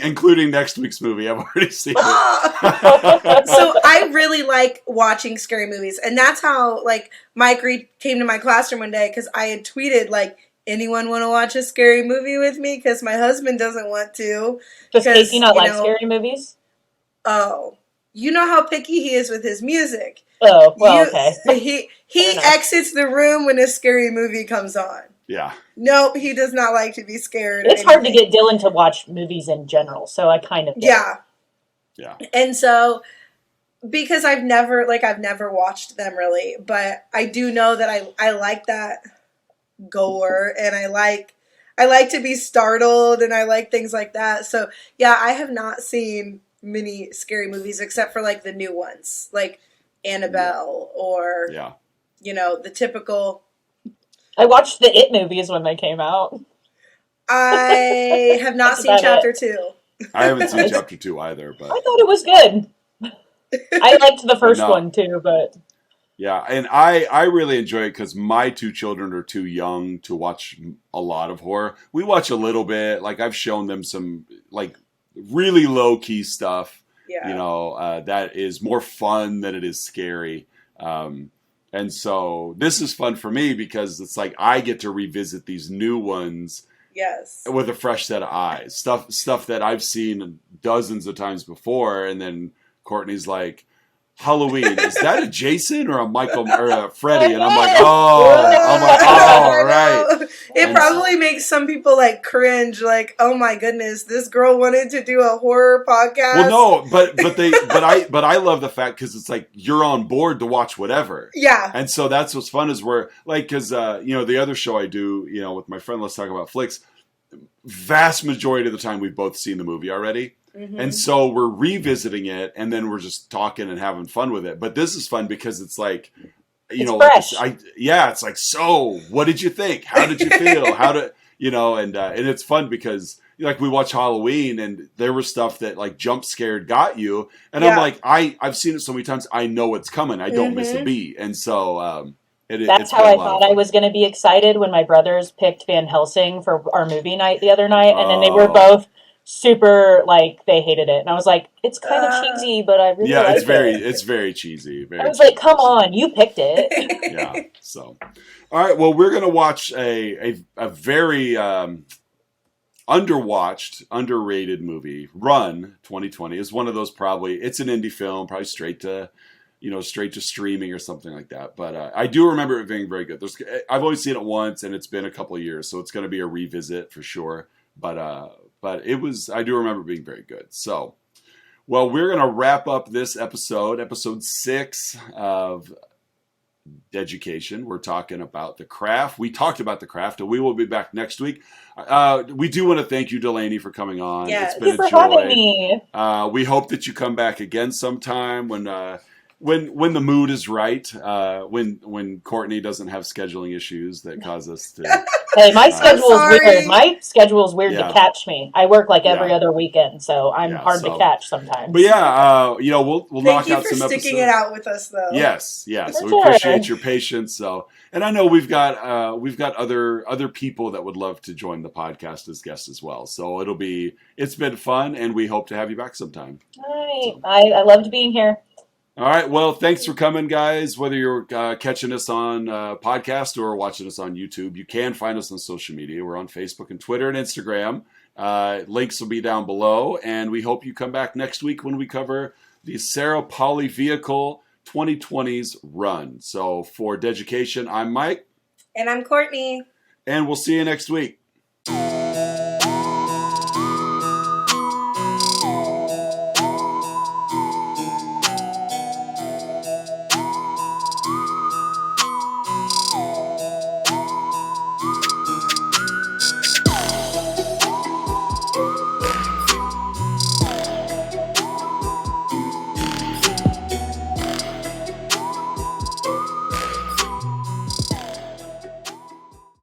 Including next week's movie. I've already seen it. So I really like watching scary movies. And that's how, like, Mike Reed came to my classroom one day, because I had tweeted, like, anyone want to watch a scary movie with me? Because my husband doesn't want to. Does Casey not like scary movies? Oh. You know how picky he is with his music. Oh, well, okay. He exits the room when a scary movie comes on. Yeah. Nope, he does not like to be scared. It's hard to get Dylan to watch movies in general, so I kind of get it. Yeah. And so, because I've never watched them really, but I do know that I like that gore, and I like to be startled, and I like things like that. So, yeah, I have not seen many scary movies except for, like, the new ones, like Annabelle or, the typical. I watched the It movies when they came out. I have not seen Chapter 2. I haven't seen Chapter 2 either, but I thought it was good. I liked the first one too, but yeah, and I really enjoy it because my 2 children are too young to watch a lot of horror. We watch a little bit. Like, I've shown them some, like, really low key stuff. Yeah. That is more fun than it is scary. And so this is fun for me because it's like I get to revisit these new ones. Yes. With a fresh set of eyes. Stuff that I've seen dozens of times before, and then Courtney's like, Halloween, is that a Jason or a Michael or a Freddy? And I'm like, oh, right. It probably makes some people like cringe, like, oh my goodness, this girl wanted to do a horror podcast. Well, no, but I love the fact because it's like you're on board to watch whatever. Yeah. And so that's what's fun is where, like, because the other show I do, with my friend, Let's Talk About Flicks. Vast majority of the time we've both seen the movie already. Mm-hmm. And so we're revisiting it, and then we're just talking and having fun with it. But this is fun because it's like, it's like, so what did you think? How did you feel? And it's fun because like we watch Halloween, and there was stuff that like jump scared got you, and I'm like, I've seen it so many times, I know what's coming. I don't miss a beat, and so that's how I thought I was going to be excited when my brothers picked Van Helsing for our movie night the other night, and then they were both super like they hated it, and I was like, it's kind of cheesy, but I really like it's very cheesy. I was like, come on, you picked it. Yeah. So, all right. Well, we're gonna watch a very underwatched, underrated movie. Run 2020 is one of those. Probably it's an indie film, probably straight to streaming or something like that. But I do remember it being very good. I've only seen it once, and it's been a couple of years, so it's going to be a revisit for sure. But it was. I do remember it being very good. So, well, we're going to wrap up this episode 6 of Education. We're talking about The Craft. We talked about The Craft, and we will be back next week. We do want to thank you, Delaney, for coming on. Yeah, it's been a joy. Having me. We hope that you come back again sometime when the mood is right. When Courtney doesn't have scheduling issues that cause us to. Hey, my schedule is weird. My schedule is weird to catch me. I work like every other weekend, so I'm hard to catch sometimes. But yeah, we'll knock out some episodes. Thank you for sticking it out with us, though. Yes. We appreciate your patience. So, and I know we've got other people that would love to join the podcast as guests as well. So it's been fun, and we hope to have you back sometime. All right, I loved being here. All right. Well, thanks for coming, guys. Whether you're catching us on podcast or watching us on YouTube, you can find us on social media. We're on Facebook and Twitter and Instagram. Links will be down below. And we hope you come back next week when we cover the Sarah Poly Vehicle 2020's Run. So for Education, I'm Mike. And I'm Courtney. And we'll see you next week.